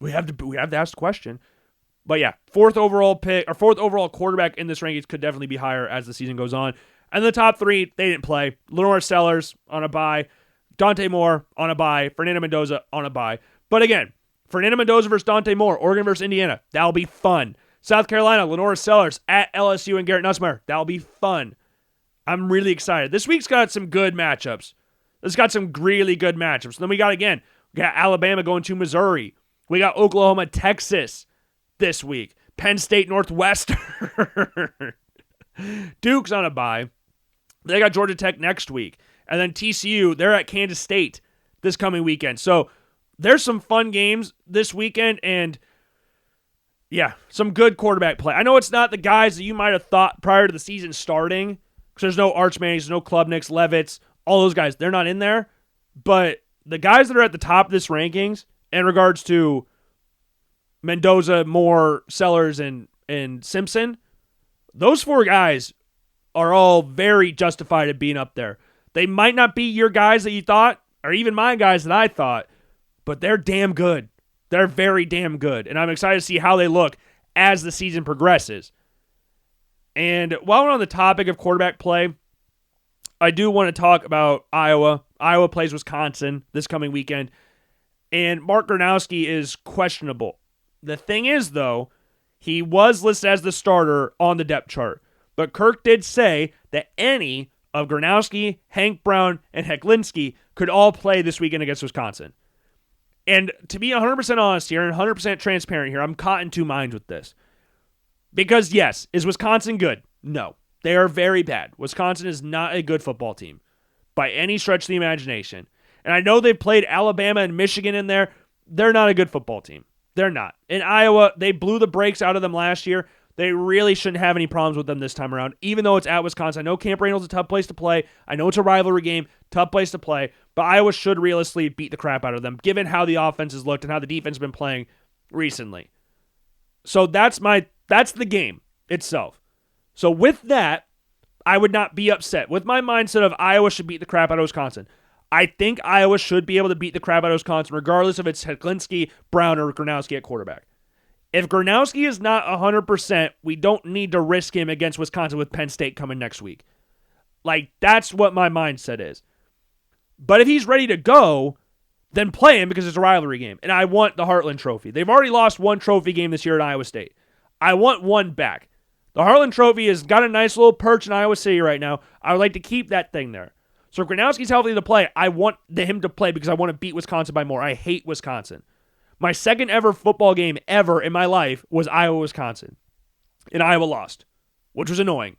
We have to ask the question. But yeah, fourth overall quarterback in this rankings could definitely be higher as the season goes on. And the top three, they didn't play. Lenore Sellers on a bye, Dante Moore on a bye, Fernando Mendoza on a bye. But again, Fernando Mendoza versus Dante Moore, Oregon versus Indiana, that'll be fun. South Carolina, Lenore Sellers at LSU and Garrett Nussmeier, that'll be fun. I'm really excited. This week's got some good matchups. It's got some really good matchups. Then we got Alabama going to Missouri. We got Oklahoma, Texas this week. Penn State, Northwestern. Duke's on a bye. They got Georgia Tech next week. And then TCU, they're at Kansas State this coming weekend. So there's some fun games this weekend, and yeah, some good quarterback play. I know it's not the guys that you might have thought prior to the season starting, because there's no Arch Mannings, there's no Klubniks, Levitts, all those guys. They're not in there. But the guys that are at the top of this rankings in regards to Mendoza, Moore, Sellers, and Simpson, those four guys are all very justified at being up there. They might not be your guys that you thought, or even my guys that I thought, but they're damn good. They're very damn good. And I'm excited to see how they look as the season progresses. And while we're on the topic of quarterback play, I do want to talk about Iowa. Iowa plays Wisconsin this coming weekend. And Mark Gronowski is questionable. The thing is, though, he was listed as the starter on the depth chart. But Kirk did say that any of Gronowski, Hank Brown, and Hecklinski could all play this weekend against Wisconsin. And to be 100% honest here and 100% transparent here, I'm caught in two minds with this. Because yes, is Wisconsin good? No. They are very bad. Wisconsin is not a good football team by any stretch of the imagination. And I know they've played Alabama and Michigan in there. They're not a good football team. They're not. In Iowa, they blew the brakes out of them last year. They really shouldn't have any problems with them this time around, even though it's at Wisconsin. I know Camp Randall's a tough place to play. I know it's a rivalry game, tough place to play, but Iowa should realistically beat the crap out of them, given how the offense has looked and how the defense has been playing recently. So that's the game itself. So with that, I would not be upset. With my mindset of Iowa should beat the crap out of Wisconsin, I think Iowa should be able to beat the crap out of Wisconsin, regardless if it's Hecklinski, Brown, or Gronowski at quarterback. If Gronowski is not 100%, we don't need to risk him against Wisconsin with Penn State coming next week. Like, that's what my mindset is. But if he's ready to go, then play him because it's a rivalry game. And I want the Heartland Trophy. They've already lost one trophy game this year at Iowa State. I want one back. The Harlan Trophy has got a nice little perch in Iowa City right now. I would like to keep that thing there. So if Gronowski's healthy to play, I want him to play because I want to beat Wisconsin by more. I hate Wisconsin. My second ever football game ever in my life was Iowa-Wisconsin. And Iowa lost, which was annoying.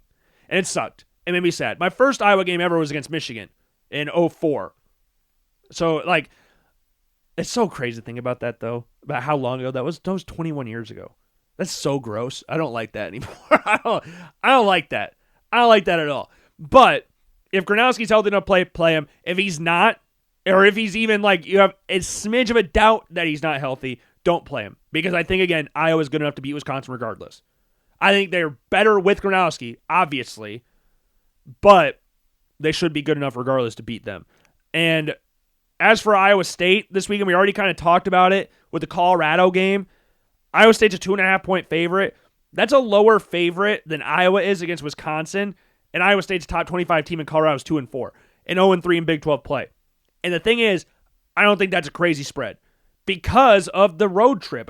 And it sucked. It made me sad. My first Iowa game ever was against Michigan in 2004. So, like, it's so crazy to think about that, though, about how long ago that was. That was 21 years ago. That's so gross. I don't like that anymore. I don't like that. I don't like that at all. But if Gronowski's healthy enough to play him. If he's not, or if he's even like you have a smidge of a doubt that he's not healthy, don't play him. Because I think, again, Iowa's good enough to beat Wisconsin regardless. I think they're better with Gronowski, obviously, but they should be good enough regardless to beat them. And as for Iowa State this weekend, we already kind of talked about it with the Colorado game. Iowa State's a 2.5-point favorite. That's a lower favorite than Iowa is against Wisconsin. And Iowa State's top 25 team in Colorado is 2-4 and 0-3 in Big 12 play. And the thing is, I don't think that's a crazy spread because of the road trip.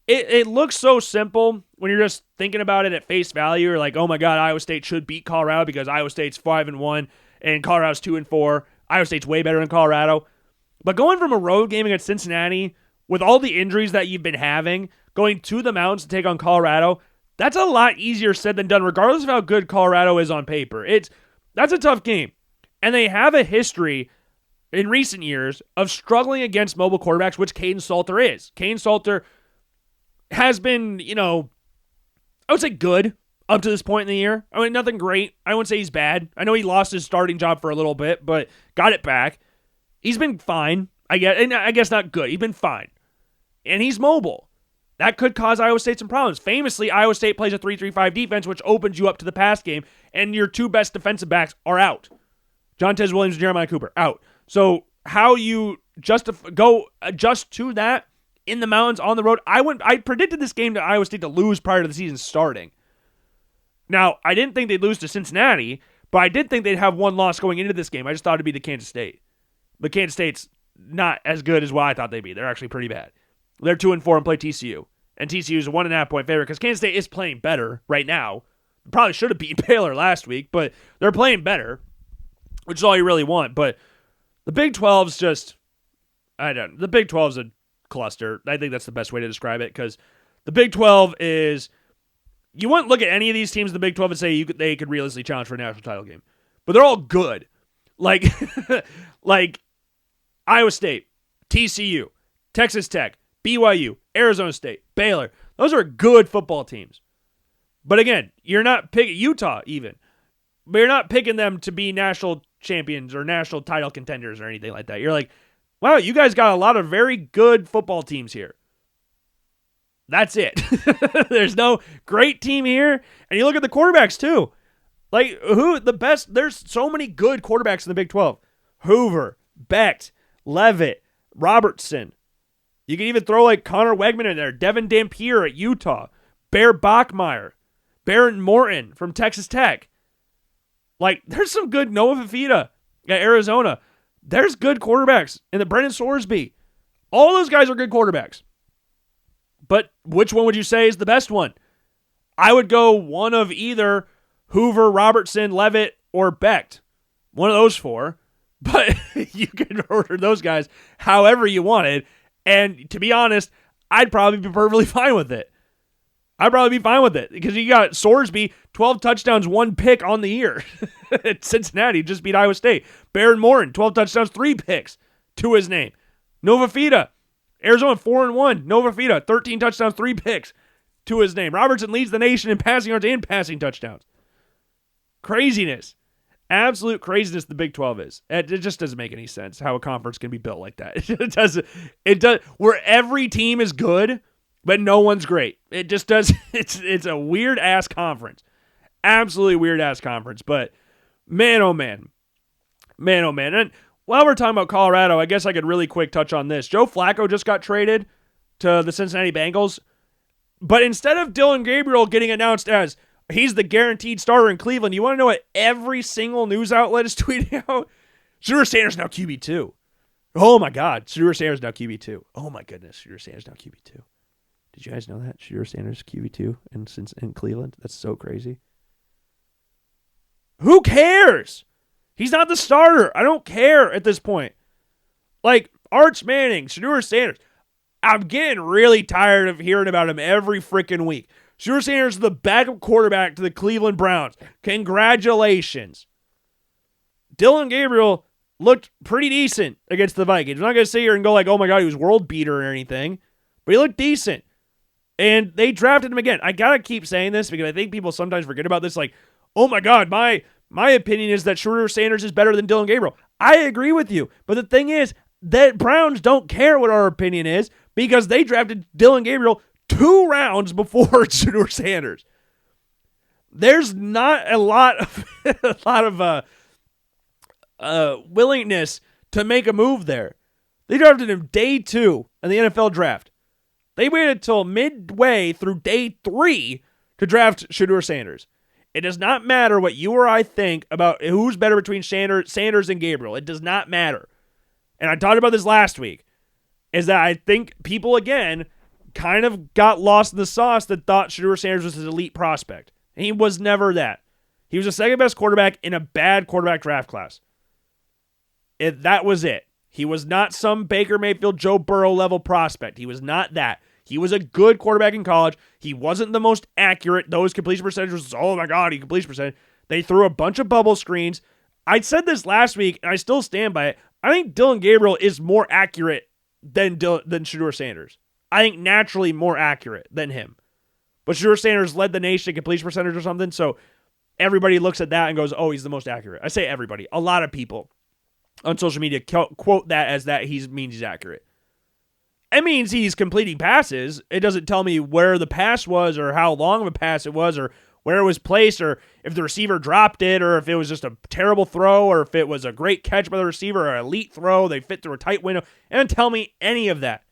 It looks so simple when you're just thinking about it at face value. You're like, oh my God, Iowa State should beat Colorado because Iowa State's 5-1 and Colorado's 2-4. Iowa State's way better than Colorado. But going from a road game against Cincinnati with all the injuries that you've been having, going to the mountains to take on Colorado, that's a lot easier said than done, regardless of how good Colorado is on paper. That's a tough game. And they have a history in recent years of struggling against mobile quarterbacks, which Caden Salter is. Caden Salter has been, I would say good up to this point in the year. I mean, nothing great. I wouldn't say he's bad. I know he lost his starting job for a little bit, but got it back. He's been fine. I guess not good. He's been fine. And he's mobile. That could cause Iowa State some problems. Famously, Iowa State plays a 3-3-5 defense, which opens you up to the pass game, and your two best defensive backs are out. Jontez Williams and Jeremiah Cooper, out. So how you go adjust to that in the mountains on the road, I predicted this game to Iowa State to lose prior to the season starting. Now, I didn't think they'd lose to Cincinnati, but I did think they'd have one loss going into this game. I just thought it'd be the Kansas State. But Kansas State's not as good as what I thought they'd be. They're actually pretty bad. They're 2-4 and play TCU. And TCU is a 1.5-point favorite because Kansas State is playing better right now. Probably should have beaten Baylor last week, but they're playing better, which is all you really want. But the Big 12's just, the Big 12's a cluster. I think that's the best way to describe it because the Big 12 is, you wouldn't look at any of these teams in the Big 12 and say they could realistically challenge for a national title game. But they're all good. Like Iowa State, TCU, Texas Tech, BYU, Arizona State, Baylor. Those are good football teams. But again, you're not picking Utah even. But you're not picking them to be national champions or national title contenders or anything like that. You're like, wow, you guys got a lot of very good football teams here. That's it. There's no great team here. And you look at the quarterbacks too. Like, who the best? There's so many good quarterbacks in the Big 12. Hoover, Becht, Levitt, Robertson. You can even throw like Connor Wegman in there. Devin Dampier at Utah. Bear Bachmeier. Barron Morton from Texas Tech. Like, there's some good Noah Fafita at Arizona. There's good quarterbacks. And the Brendan Sorsby. All those guys are good quarterbacks. But which one would you say is the best one? I would go one of either Hoover, Robertson, Levitt, or Becht. One of those four. But you could order those guys however you wanted. And to be honest, I'd probably be perfectly fine with it. I'd probably be fine with it because you got Sorsby, 12 touchdowns, 1 pick on the year. Cincinnati just beat Iowa State. Barron Morton, 12 touchdowns, 3 picks to his name. Nova Fida, Arizona 4-1. Nova Fida, 13 touchdowns, 3 picks to his name. Robertson leads the nation in passing yards and passing touchdowns. Craziness. Absolute craziness the Big 12 is. It just doesn't make any sense how a conference can be built like that. It does. Where every team is good, but no one's great. It just does. It's a weird ass conference. Absolutely weird ass conference. But man, oh man. Man, oh man. And while we're talking about Colorado, I guess I could really quick touch on this. Joe Flacco just got traded to the Cincinnati Bengals. But instead of Dylan Gabriel getting announced as he's the guaranteed starter in Cleveland, you want to know what every single news outlet is tweeting out? Shedeur Sanders now QB2. Oh my God. Shedeur Sanders now QB2. Oh my goodness. Shedeur Sanders now QB2. Did you guys know that? Shedeur Sanders, QB2 in Cleveland? That's so crazy. Who cares? He's not the starter. I don't care at this point. Like, Arch Manning, Shedeur Sanders. I'm getting really tired of hearing about him every freaking week. Shedeur Sanders is the backup quarterback to the Cleveland Browns. Congratulations. Dillon Gabriel looked pretty decent against the Vikings. I'm not going to sit here and go like, oh my God, he was world beater or anything. But he looked decent. And they drafted him again. I got to keep saying this because I think people sometimes forget about this. Like, oh my God, my opinion is that Shedeur Sanders is better than Dillon Gabriel. I agree with you. But the thing is that Browns don't care what our opinion is because they drafted Dillon Gabriel 2 rounds before Shedeur Sanders. There's not a lot of willingness to make a move there. They drafted him day 2 in the NFL draft. They waited till midway through day 3 to draft Shedeur Sanders. It does not matter what you or I think about who's better between Sanders and Gabriel. It does not matter. And I talked about this last week, is that I think people, again, kind of got lost in the sauce that thought Shedeur Sanders was his elite prospect. And he was never that. He was the second best quarterback in a bad quarterback draft class. That was it. He was not some Baker Mayfield, Joe Burrow level prospect. He was not that. He was a good quarterback in college. He wasn't the most accurate. Those completion percentages, oh my God, he completion percentage. They threw a bunch of bubble screens. I said this last week, and I still stand by it. I think Dillon Gabriel is more accurate than Shedeur Sanders. I think naturally more accurate than him. But Shedeur Sanders led the nation in completion percentage or something, so everybody looks at that and goes, oh, he's the most accurate. I say everybody. A lot of people on social media quote that as that means he's accurate. It means he's completing passes. It doesn't tell me where the pass was or how long of a pass it was or where it was placed or if the receiver dropped it or if it was just a terrible throw or if it was a great catch by the receiver or an elite throw, they fit through a tight window. It doesn't tell me any of that.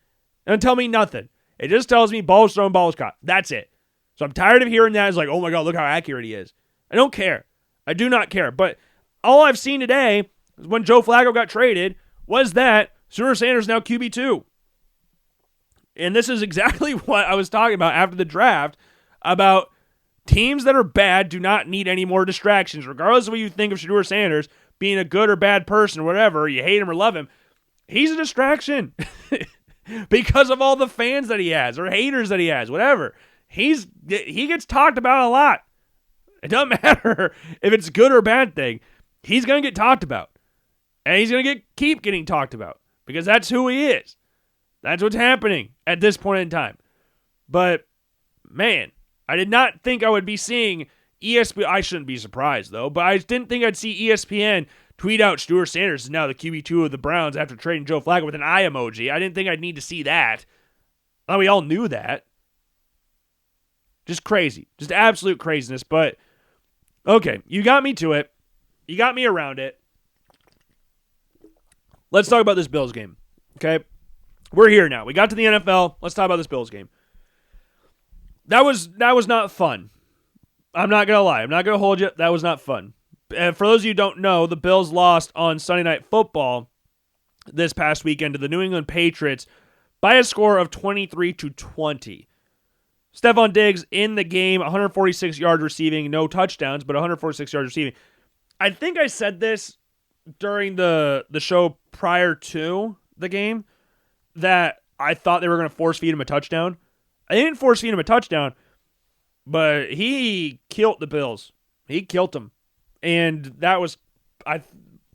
It doesn't tell me nothing. It just tells me ball was thrown, ball was caught. That's it. So I'm tired of hearing that. It's like, oh my God, look how accurate he is. I don't care. I do not care. But all I've seen today is when Joe Flacco got traded was that Shedeur Sanders now QB2. And this is exactly what I was talking about after the draft about teams that are bad do not need any more distractions. Regardless of what you think of Shedeur Sanders being a good or bad person or whatever, you hate him or love him, he's a distraction because of all the fans that he has or haters that he has, whatever. He gets talked about a lot. It doesn't matter if it's a good or bad thing. He's going to get talked about. And he's going to keep getting talked about because that's who he is. That's what's happening at this point in time. But, man, I did not think I would be seeing ESPN. I shouldn't be surprised, though. But I didn't think I'd see ESPN tweet out Shedeur Sanders is now the QB2 of the Browns after trading Joe Flacco with an eye emoji. I didn't think I'd need to see that. Well, we all knew that. Just crazy. Just absolute craziness. But, okay, you got me to it. You got me around it. Let's talk about this Bills game. Okay? We're here now. We got to the NFL. Let's talk about this Bills game. That was not fun. I'm not going to lie. I'm not going to hold you. That was not fun. And for those of you who don't know, the Bills lost on Sunday Night Football this past weekend to the New England Patriots by a score of 23-20. Stephon Diggs in the game, 146 yards receiving, no touchdowns, but 146 yards receiving. I think I said this during the show prior to the game, that I thought they were going to force feed him a touchdown. I didn't force feed him a touchdown, but he killed the Bills. He killed them. And that was, I'm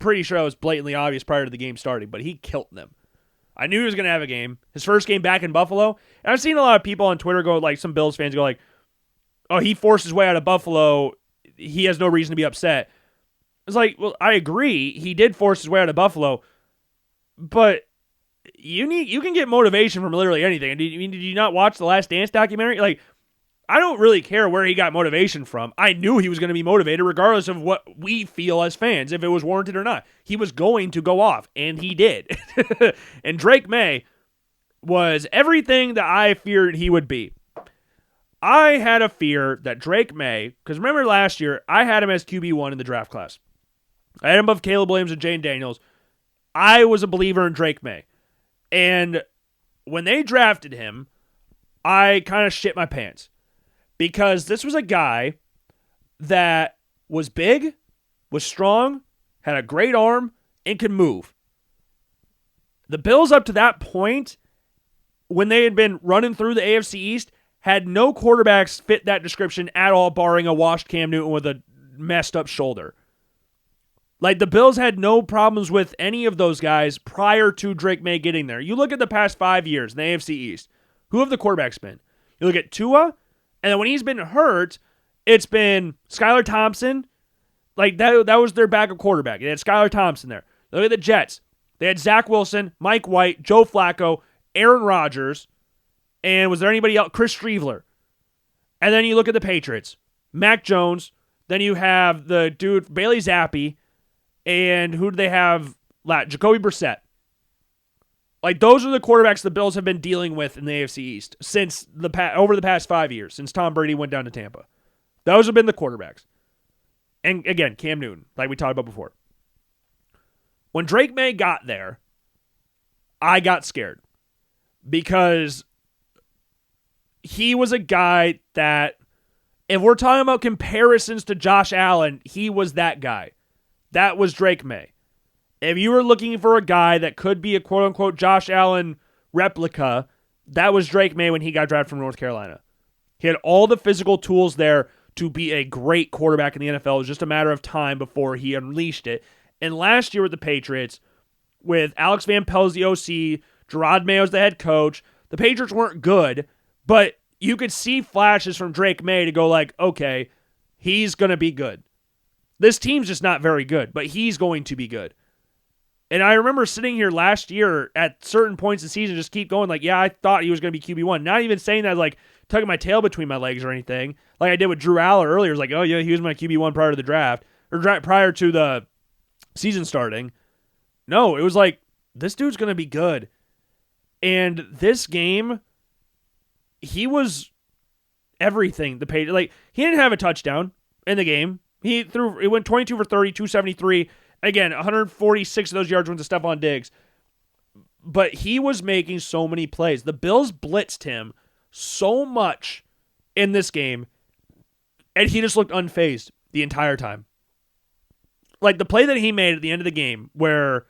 pretty sure that was blatantly obvious prior to the game starting, but he killed them. I knew he was going to have a game. His first game back in Buffalo. And I've seen a lot of people on Twitter go, like some Bills fans go like, oh, he forced his way out of Buffalo. He has no reason to be upset. It's like, well, I agree. He did force his way out of Buffalo, but you can get motivation from literally anything. Did you not watch the Last Dance documentary? Like, I don't really care where he got motivation from. I knew he was going to be motivated regardless of what we feel as fans, if it was warranted or not. He was going to go off, and he did. And Drake May was everything that I feared he would be. I had a fear that Drake May, because remember last year, I had him as QB1 in the draft class. I had him above Caleb Williams and Jane Daniels. I was a believer in Drake May. And when they drafted him, I kind of shit my pants because this was a guy that was big, was strong, had a great arm, and could move. The Bills up to that point, when they had been running through the AFC East, had no quarterbacks fit that description at all, barring a washed Cam Newton with a messed up shoulder. Like, the Bills had no problems with any of those guys prior to Drake May getting there. You look at the past 5 years in the AFC East. Who have the quarterbacks been? You look at Tua, and then when he's been hurt, it's been Skylar Thompson. Like, that was their backup quarterback. They had Skylar Thompson there. Look at the Jets. They had Zach Wilson, Mike White, Joe Flacco, Aaron Rodgers, and was there anybody else? Chris Streveler. And then you look at the Patriots. Mac Jones. Then you have the dude, Bailey Zappi. And who do they have? Jacoby Brissett. Like, those are the quarterbacks the Bills have been dealing with in the AFC East since over the past 5 years, since Tom Brady went down to Tampa. Those have been the quarterbacks. And again, Cam Newton, like we talked about before. When Drake May got there, I got scared because he was a guy that, if we're talking about comparisons to Josh Allen, he was that guy. That was Drake May. If you were looking for a guy that could be a quote-unquote Josh Allen replica, that was Drake May when he got drafted from North Carolina. He had all the physical tools there to be a great quarterback in the NFL. It was just a matter of time before he unleashed it. And last year with the Patriots, with Alex Van Pelt as the OC, Gerard Mayo as the head coach, the Patriots weren't good, but you could see flashes from Drake May to go like, okay, he's going to be good. This team's just not very good, but he's going to be good. And I remember sitting here last year at certain points in the season, just keep going like, yeah, I thought he was going to be QB1. Not even saying that like tucking my tail between my legs or anything, like I did with Drew Aller earlier. It was like, oh yeah, he was my QB1 prior to the draft, or prior to the season starting. No, it was like, this dude's going to be good. And this game, he was everything. Like, he didn't have a touchdown in the game. It went 22 for 30, 273. Again, 146 of those yards went to Stephon Diggs. But he was making so many plays. The Bills blitzed him so much in this game, and he just looked unfazed the entire time. Like, the play that he made at the end of the game where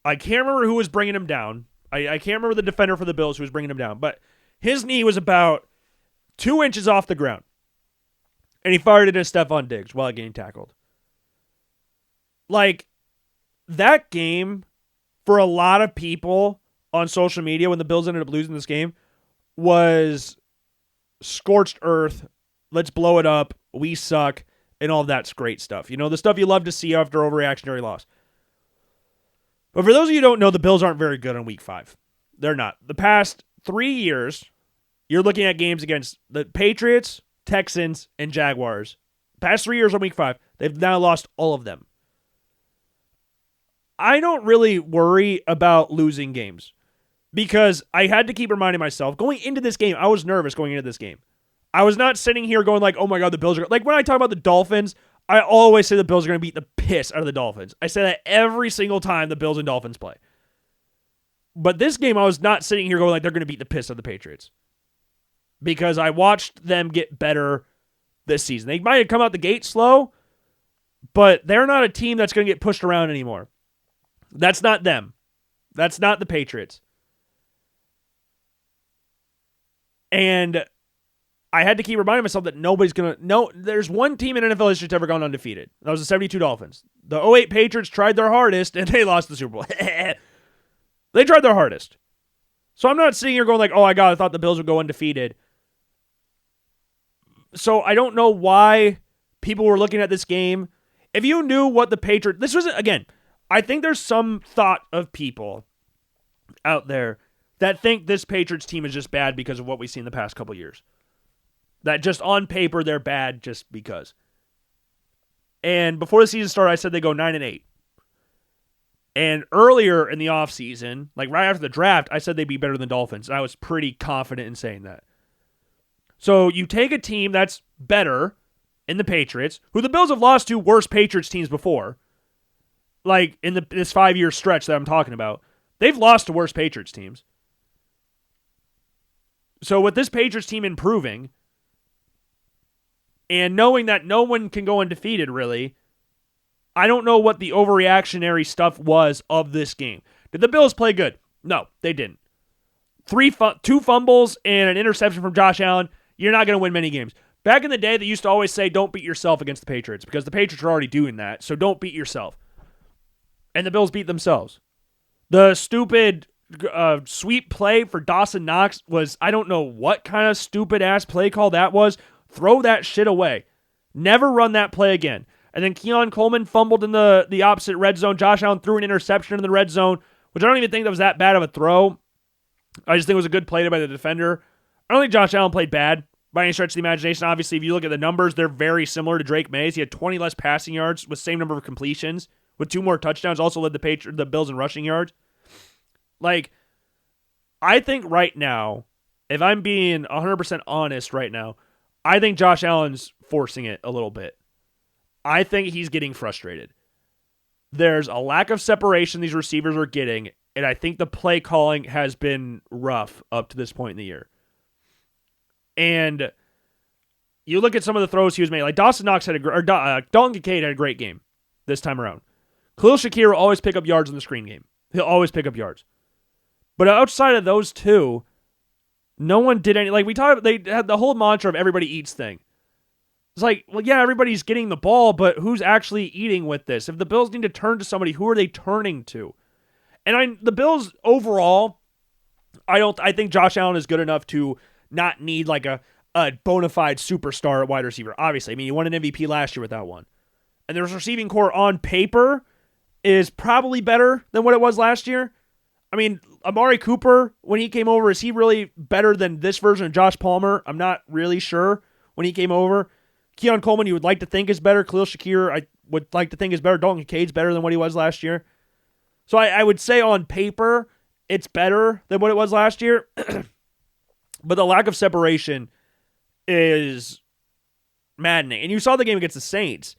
I can't remember who was bringing him down. I can't remember the defender for the Bills who was bringing him down, but his knee was about 2 inches off the ground. And he fired it at Stephon Diggs while getting tackled. Like, that game, for a lot of people on social media when the Bills ended up losing this game, was scorched earth, let's blow it up, we suck, and all that's great stuff. You know, the stuff you love to see after overreactionary loss. But for those of you who don't know, the Bills aren't very good on Week 5. They're not. The past 3 years, you're looking at games against the Patriots, Texans, and Jaguars. Past 3 years on Week 5, they've now lost all of them. I don't really worry about losing games because I had to keep reminding myself, going into this game, I was nervous going into this game. I was not sitting here going like, oh my God, the Bills are... Like, when I talk about the Dolphins, I always say the Bills are going to beat the piss out of the Dolphins. I say that every single time the Bills and Dolphins play. But this game, I was not sitting here going like they're going to beat the piss out of the Patriots. Because I watched them get better this season. They might have come out the gate slow, but they're not a team that's going to get pushed around anymore. That's not them. That's not the Patriots. And I had to keep reminding myself that nobody's going to... No, there's one team in NFL history that's ever gone undefeated. That was the 72 Dolphins. The 08 Patriots tried their hardest, and they lost the Super Bowl. They tried their hardest. So I'm not sitting here going like, oh my God, I thought the Bills would go undefeated. So I don't know why people were looking at this game. If you knew what the Patriots... This was, again, I think there's some thought of people out there that think this Patriots team is just bad because of what we've seen the past couple years. That just on paper, they're bad just because. And before the season started, I said they go 9-8. And earlier in the offseason, like right after the draft, I said they'd be better than the Dolphins. I was pretty confident in saying that. So you take a team that's better in the Patriots, who the Bills have lost to worse Patriots teams before, like in this 5-year stretch that I'm talking about. They've lost to worse Patriots teams. So with this Patriots team improving and knowing that no one can go undefeated, really, I don't know what the overreactionary stuff was of this game. Did the Bills play good? No, they didn't. Two fumbles and an interception from Josh Allen. You're not going to win many games. Back in the day, they used to always say, don't beat yourself against the Patriots, because the Patriots are already doing that, so don't beat yourself. And the Bills beat themselves. The stupid sweep play for Dawson Knox was, I don't know what kind of stupid-ass play call that was. Throw that shit away. Never run that play again. And then Keon Coleman fumbled in the opposite red zone. Josh Allen threw an interception in the red zone, which I don't even think that was that bad of a throw. I just think it was a good play by the defender. I don't think Josh Allen played bad by any stretch of the imagination. Obviously, if you look at the numbers, they're very similar to Drake May's. He had 20 less passing yards with same number of completions, with 2 more touchdowns. Also led the Bills in rushing yards. Like, I think right now, if I'm being 100% honest right now, I think Josh Allen's forcing it a little bit. I think he's getting frustrated. There's a lack of separation these receivers are getting, and I think the play calling has been rough up to this point in the year. And you look at some of the throws he was made, like Dawson Knox Dalton Kincaid had a great game this time around. Khalil Shakir will always pick up yards in the screen game. He'll always pick up yards. But outside of those two, no one did any. Like they had the whole mantra of everybody eats thing. It's like, well, yeah, everybody's getting the ball, but who's actually eating with this? If the Bills need to turn to somebody, who are they turning to? And the Bills overall, I think Josh Allen is good enough to not need like a bona fide superstar at wide receiver. Obviously, I mean, he won an MVP last year without one. And their receiving core on paper is probably better than what it was last year. I mean, Amari Cooper, when he came over, is he really better than this version of Josh Palmer? I'm not really sure when he came over. Keon Coleman, you would like to think is better. Khalil Shakir, I would like to think is better. Dalton Kincaid's better than what he was last year. So I would say on paper, it's better than what it was last year. But the lack of separation is maddening. And you saw the game against the Saints.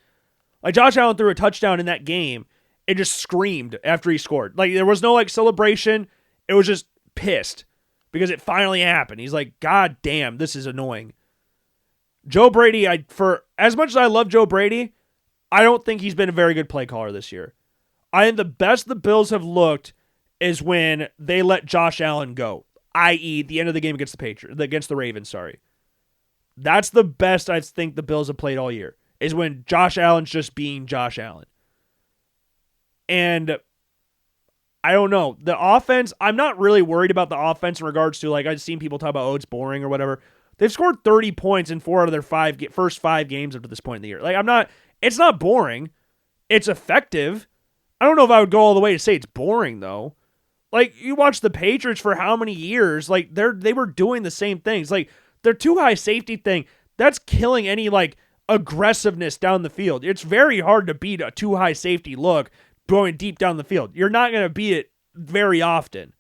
Like, Josh Allen threw a touchdown in that game and just screamed after he scored. Like, there was no, like, celebration. It was just pissed because it finally happened. He's like, God damn, this is annoying. Joe Brady, for as much as I love Joe Brady, I don't think he's been a very good play caller this year. I think the best the Bills have looked is when they let Josh Allen go, i.e. the end of the game against the Ravens, sorry. That's the best I think the Bills have played all year, is when Josh Allen's just being Josh Allen. And I don't know. The offense, I'm not really worried about the offense in regards to, like, I've seen people talk about, it's boring or whatever. They've scored 30 points in 4 out of their first 5 games up to this point in the year. Like, it's not boring. It's effective. I don't know if I would go all the way to say it's boring, though. Like, you watch the Patriots for how many years? Like, they were doing the same things. Like, their too high safety thing, that's killing any, like, aggressiveness down the field. It's very hard to beat a too high safety look going deep down the field. You're not going to beat it very often.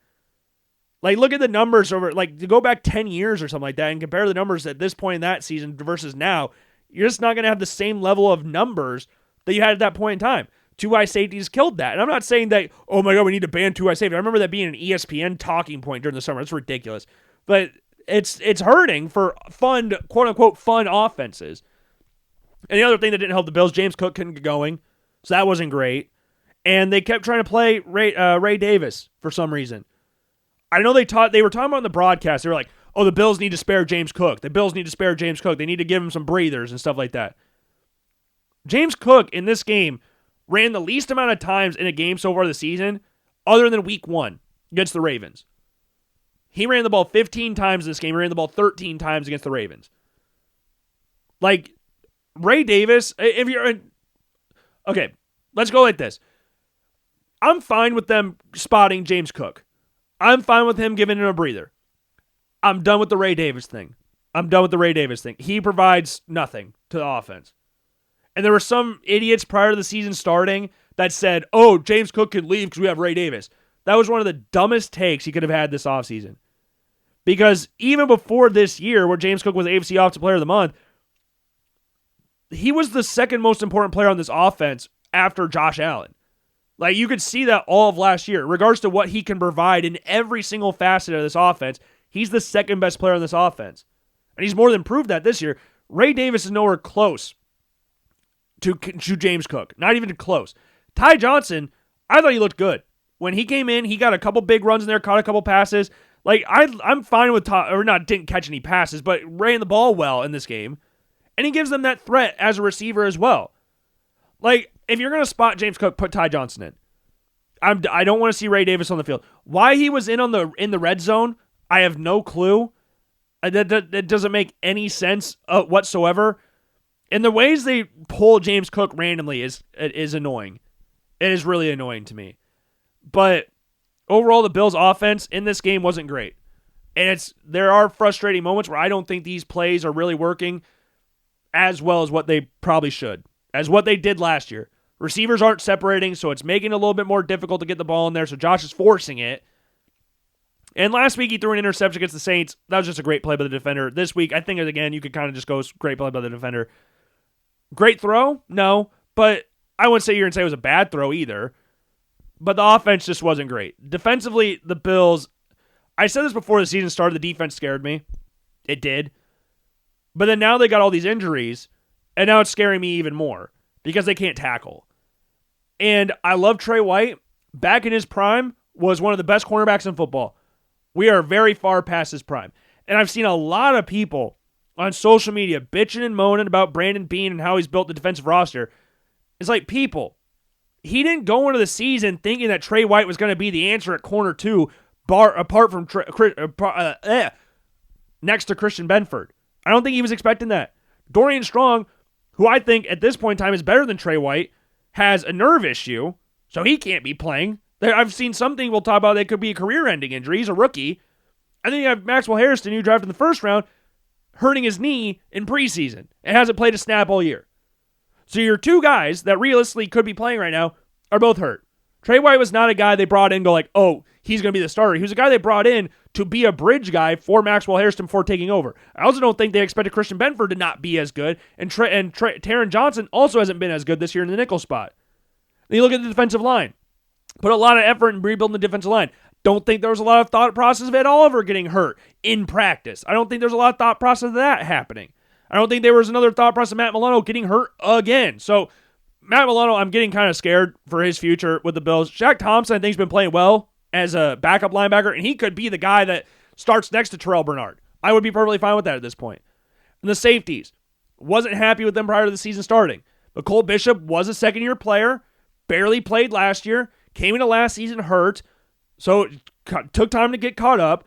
Like, look at the numbers over, like, to go back 10 years or something like that and compare the numbers at this point in that season versus now, you're just not going to have the same level of numbers that you had at that point in time. Two high safeties killed that. And I'm not saying that, oh my God, we need to ban two high safety. I remember that being an ESPN talking point during the summer. It's ridiculous. But it's hurting for fun, quote unquote, fun offenses. And the other thing that didn't help the Bills, James Cook couldn't get going. So that wasn't great. And they kept trying to play Ray Davis for some reason. I know they were talking about in the broadcast. They were like, oh, the Bills need to spare James Cook. The Bills need to spare James Cook. They need to give him some breathers and stuff like that. James Cook in this game ran the least amount of times in a game so far this season other than week 1 against the Ravens. He ran the ball 15 times in this game. He ran the ball 13 times against the Ravens. Like, Ray Davis, if you're... Okay, let's go like this. I'm fine with them spotting James Cook. I'm fine with him giving him a breather. I'm done with the Ray Davis thing. He provides nothing to the offense. And there were some idiots prior to the season starting that said, oh, James Cook can leave because we have Ray Davis. That was one of the dumbest takes he could have had this offseason. Because even before this year, where James Cook was AFC Offensive Player of the Month, he was the second most important player on this offense after Josh Allen. Like, you could see that all of last year. In regards to what he can provide in every single facet of this offense, He's the second best player on this offense. And he's more than proved that this year. Ray Davis is nowhere close to James Cook. Not even close. Ty Johnson, I thought he looked good. When he came in, he got a couple big runs in there, caught a couple passes. Like, I'm fine with didn't catch any passes, but ran the ball well in this game. And he gives them that threat as a receiver as well. Like, if you're going to spot James Cook, put Ty Johnson in. I don't want to see Ray Davis on the field. Why he was in the red zone, I have no clue. That doesn't make any sense whatsoever. And the ways they pull James Cook randomly is annoying. It is really annoying to me. But overall, the Bills' offense in this game wasn't great. And there are frustrating moments where I don't think these plays are really working as well as what they probably should, as what they did last year. Receivers aren't separating, so it's making it a little bit more difficult to get the ball in there, so Josh is forcing it. And last week he threw an interception against the Saints. That was just a great play by the defender. This week, I think, again, you could kind of just go great play by the defender. Great throw? No. But I wouldn't say you're going to say it was a bad throw either. But the offense just wasn't great. Defensively, the Bills, I said this before the season started, the defense scared me. It did. But then now they got all these injuries, and now it's scaring me even more because they can't tackle. And I love Trey White. Back in his prime, was one of the best cornerbacks in football. We are very far past his prime. And I've seen a lot of people on social media bitching and moaning about Brandon Beane and how he's built the defensive roster. It's like, people, he didn't go into the season thinking that Trey White was going to be the answer at corner 2, apart from next to Christian Benford. I don't think he was expecting that. Dorian Strong, who I think at this point in time is better than Trey White, has a nerve issue, so he can't be playing. I've seen something we'll talk about that could be a career-ending injury. He's a rookie. And then you have Maxwell Harrison, who drafted in the first round, hurting his knee in preseason and hasn't played a snap all year. So your two guys that realistically could be playing right now are both hurt. Trey White was not a guy they brought in and go like, oh, he's going to be the starter. He was a guy they brought in to be a bridge guy for Maxwell Harrison before taking over. I also don't think they expected Christian Benford to not be as good, and Taron Johnson also hasn't been as good this year in the nickel spot. Then you look at the defensive line. Put a lot of effort in rebuilding the defensive line. Don't think there was a lot of thought process of Ed Oliver getting hurt in practice. I don't think there's a lot of thought process of that happening. I don't think there was another thought process of Matt Milano getting hurt again. So Matt Milano, I'm getting kind of scared for his future with the Bills. Shaq Thompson, I think, has been playing well as a backup linebacker, and he could be the guy that starts next to Terrell Bernard. I would be perfectly fine with that at this point. And the safeties, wasn't happy with them prior to the season starting. But Cole Bishop was a second-year player, barely played last year, came into last season hurt, so it took time to get caught up,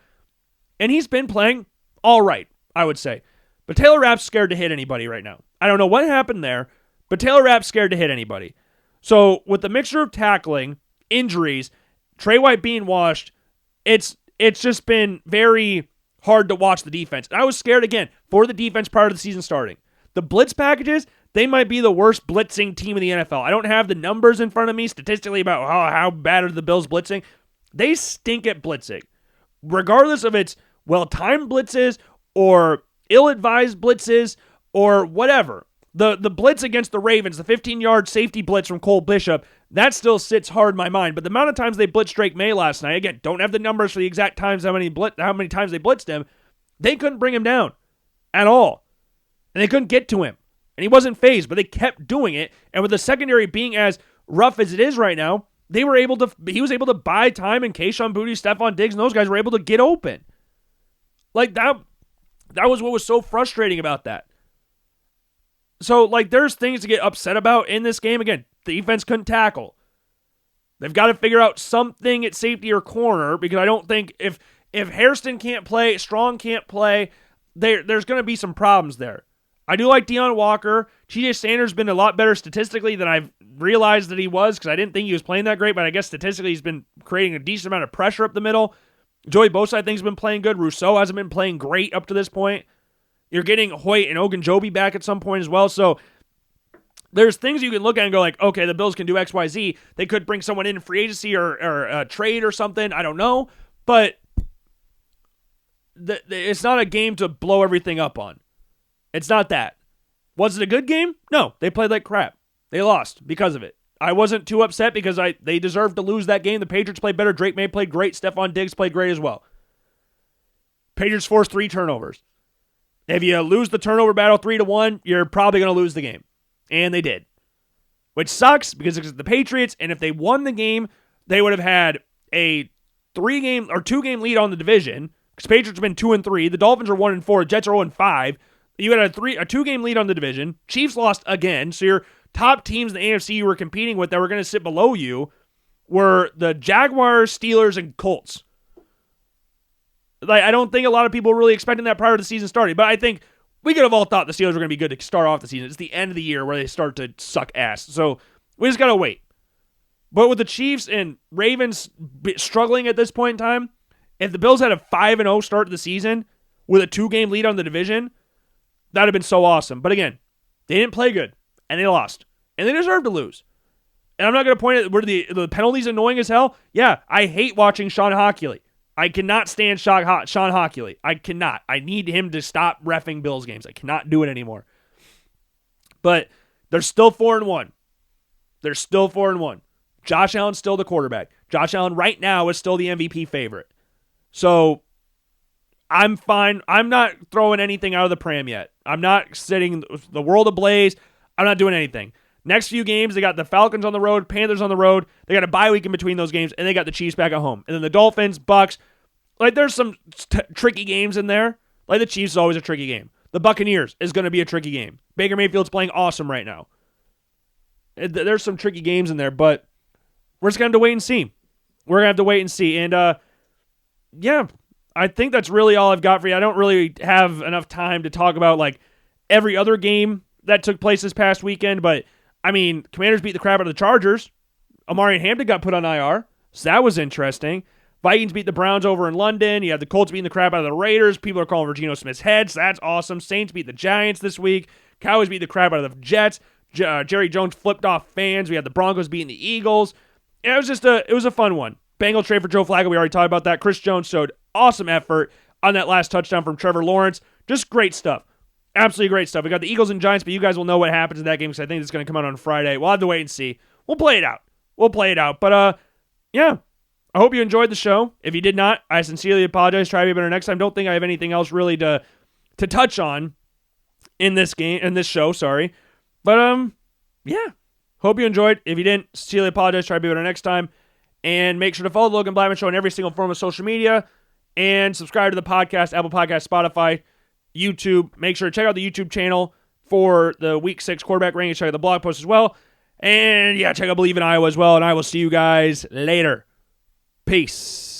and he's been playing all right, I would say. But Taylor Rapp's scared to hit anybody right now. I don't know what happened there, but Taylor Rapp's scared to hit anybody. So with the mixture of tackling, injuries, Trey White being washed, it's just been very hard to watch the defense. And I was scared again for the defense prior to the season starting. The blitz packages, they might be the worst blitzing team in the NFL. I don't have the numbers in front of me statistically about how bad are the Bills blitzing. They stink at blitzing. Regardless of its well-timed blitzes or ill-advised blitzes or whatever. The blitz against the Ravens, the 15-yard safety blitz from Cole Bishop, that still sits hard in my mind. But the amount of times they blitzed Drake May last night, again, don't have the numbers for the exact times how many times they blitzed him, they couldn't bring him down at all. And they couldn't get to him. And he wasn't phased, but they kept doing it. And with the secondary being as rough as it is right now, he was able to buy time, and Kayshon Boutte, Stephon Diggs, and those guys were able to get open. Like that was what was so frustrating about that. So, like, there's things to get upset about in this game. Again, the defense couldn't tackle. They've got to figure out something at safety or corner, because I don't think if Hairston can't play, Strong can't play, there's going to be some problems there. I do like Deion Walker. TJ Sanders has been a lot better statistically than I've realized that he was, because I didn't think he was playing that great, but I guess statistically he's been creating a decent amount of pressure up the middle. Joey Bosa, I think, has been playing good. Rousseau hasn't been playing great up to this point. You're getting Hoyt and Ogunjobi back at some point as well. So there's things you can look at and go like, okay, the Bills can do X, Y, Z. They could bring someone in free agency or a trade or something. I don't know. But it's not a game to blow everything up on. It's not that. Was it a good game? No. They played like crap. They lost because of it. I wasn't too upset because they deserved to lose that game. The Patriots played better. Drake May played great. Stephon Diggs played great as well. Patriots forced 3 turnovers. If you lose the turnover battle 3-1, you're probably going to lose the game. And they did. Which sucks because it's the Patriots, and if they won the game, they would have had a 2-game lead on the division. Because Patriots have been 2-3. The Dolphins are 1-4. Jets are 0-5. You had a 2-game lead on the division. Chiefs lost again. So your top teams in the AFC you were competing with that were going to sit below you were the Jaguars, Steelers, and Colts. Like, I don't think a lot of people were really expecting that prior to the season starting, but I think we could have all thought the Steelers were going to be good to start off the season. It's the end of the year where they start to suck ass. So we just got to wait. But with the Chiefs and Ravens struggling at this point in time, if the Bills had a 5-0 start to the season with a 2-game lead on the division, that would have been so awesome. But again, they didn't play good, and they lost. And they deserve to lose. And I'm not going to point at where the penalties annoying as hell. Yeah, I hate watching Sean Hockley. I cannot stand Sean Hockley. I cannot. I need him to stop reffing Bills games. I cannot do it anymore. But they're still 4-1. They're still 4-1. Josh Allen's still the quarterback. Josh Allen right now is still the MVP favorite. So I'm fine. I'm not throwing anything out of the pram yet. I'm not setting the world ablaze. I'm not doing anything. Next few games, they got the Falcons on the road, Panthers on the road. They got a bye week in between those games, and they got the Chiefs back at home. And then the Dolphins, Bucks. Like, there's some tricky games in there. Like, the Chiefs is always a tricky game. The Buccaneers is going to be a tricky game. Baker Mayfield's playing awesome right now. There's some tricky games in there, but we're just going to have to wait and see. We're going to have to wait and see. And, yeah, I think that's really all I've got for you. I don't really have enough time to talk about, like, every other game that took place this past weekend, but I mean, Commanders beat the crap out of the Chargers. Amari and Hampton got put on IR, so that was interesting. Vikings beat the Browns over in London. You had the Colts beating the crap out of the Raiders. People are calling for Geno Smith's head, so that's awesome. Saints beat the Giants this week. Cowboys beat the crap out of the Jets. Jerry Jones flipped off fans. We had the Broncos beating the Eagles. And it was a fun one. Bengals trade for Joe Flacco. We already talked about that. Chris Jones showed awesome effort on that last touchdown from Trevor Lawrence. Just great stuff. Absolutely great stuff. We got the Eagles and Giants, but you guys will know what happens in that game because I think it's going to come out on Friday. We'll have to wait and see. We'll play it out. But, yeah, I hope you enjoyed the show. If you did not, I sincerely apologize. Try to be better next time. Don't think I have anything else really to touch on in this show, sorry. But, yeah, hope you enjoyed. If you didn't, sincerely apologize. Try to be better next time. And make sure to follow the Logan Blackman Show on every single form of social media. And subscribe to the podcast, Apple Podcasts, Spotify, YouTube. Make sure to check out the YouTube channel for the Week 6 quarterback rankings. Check out the blog post as well. And, yeah, check out Believe in Iowa as well. And I will see you guys later. Peace.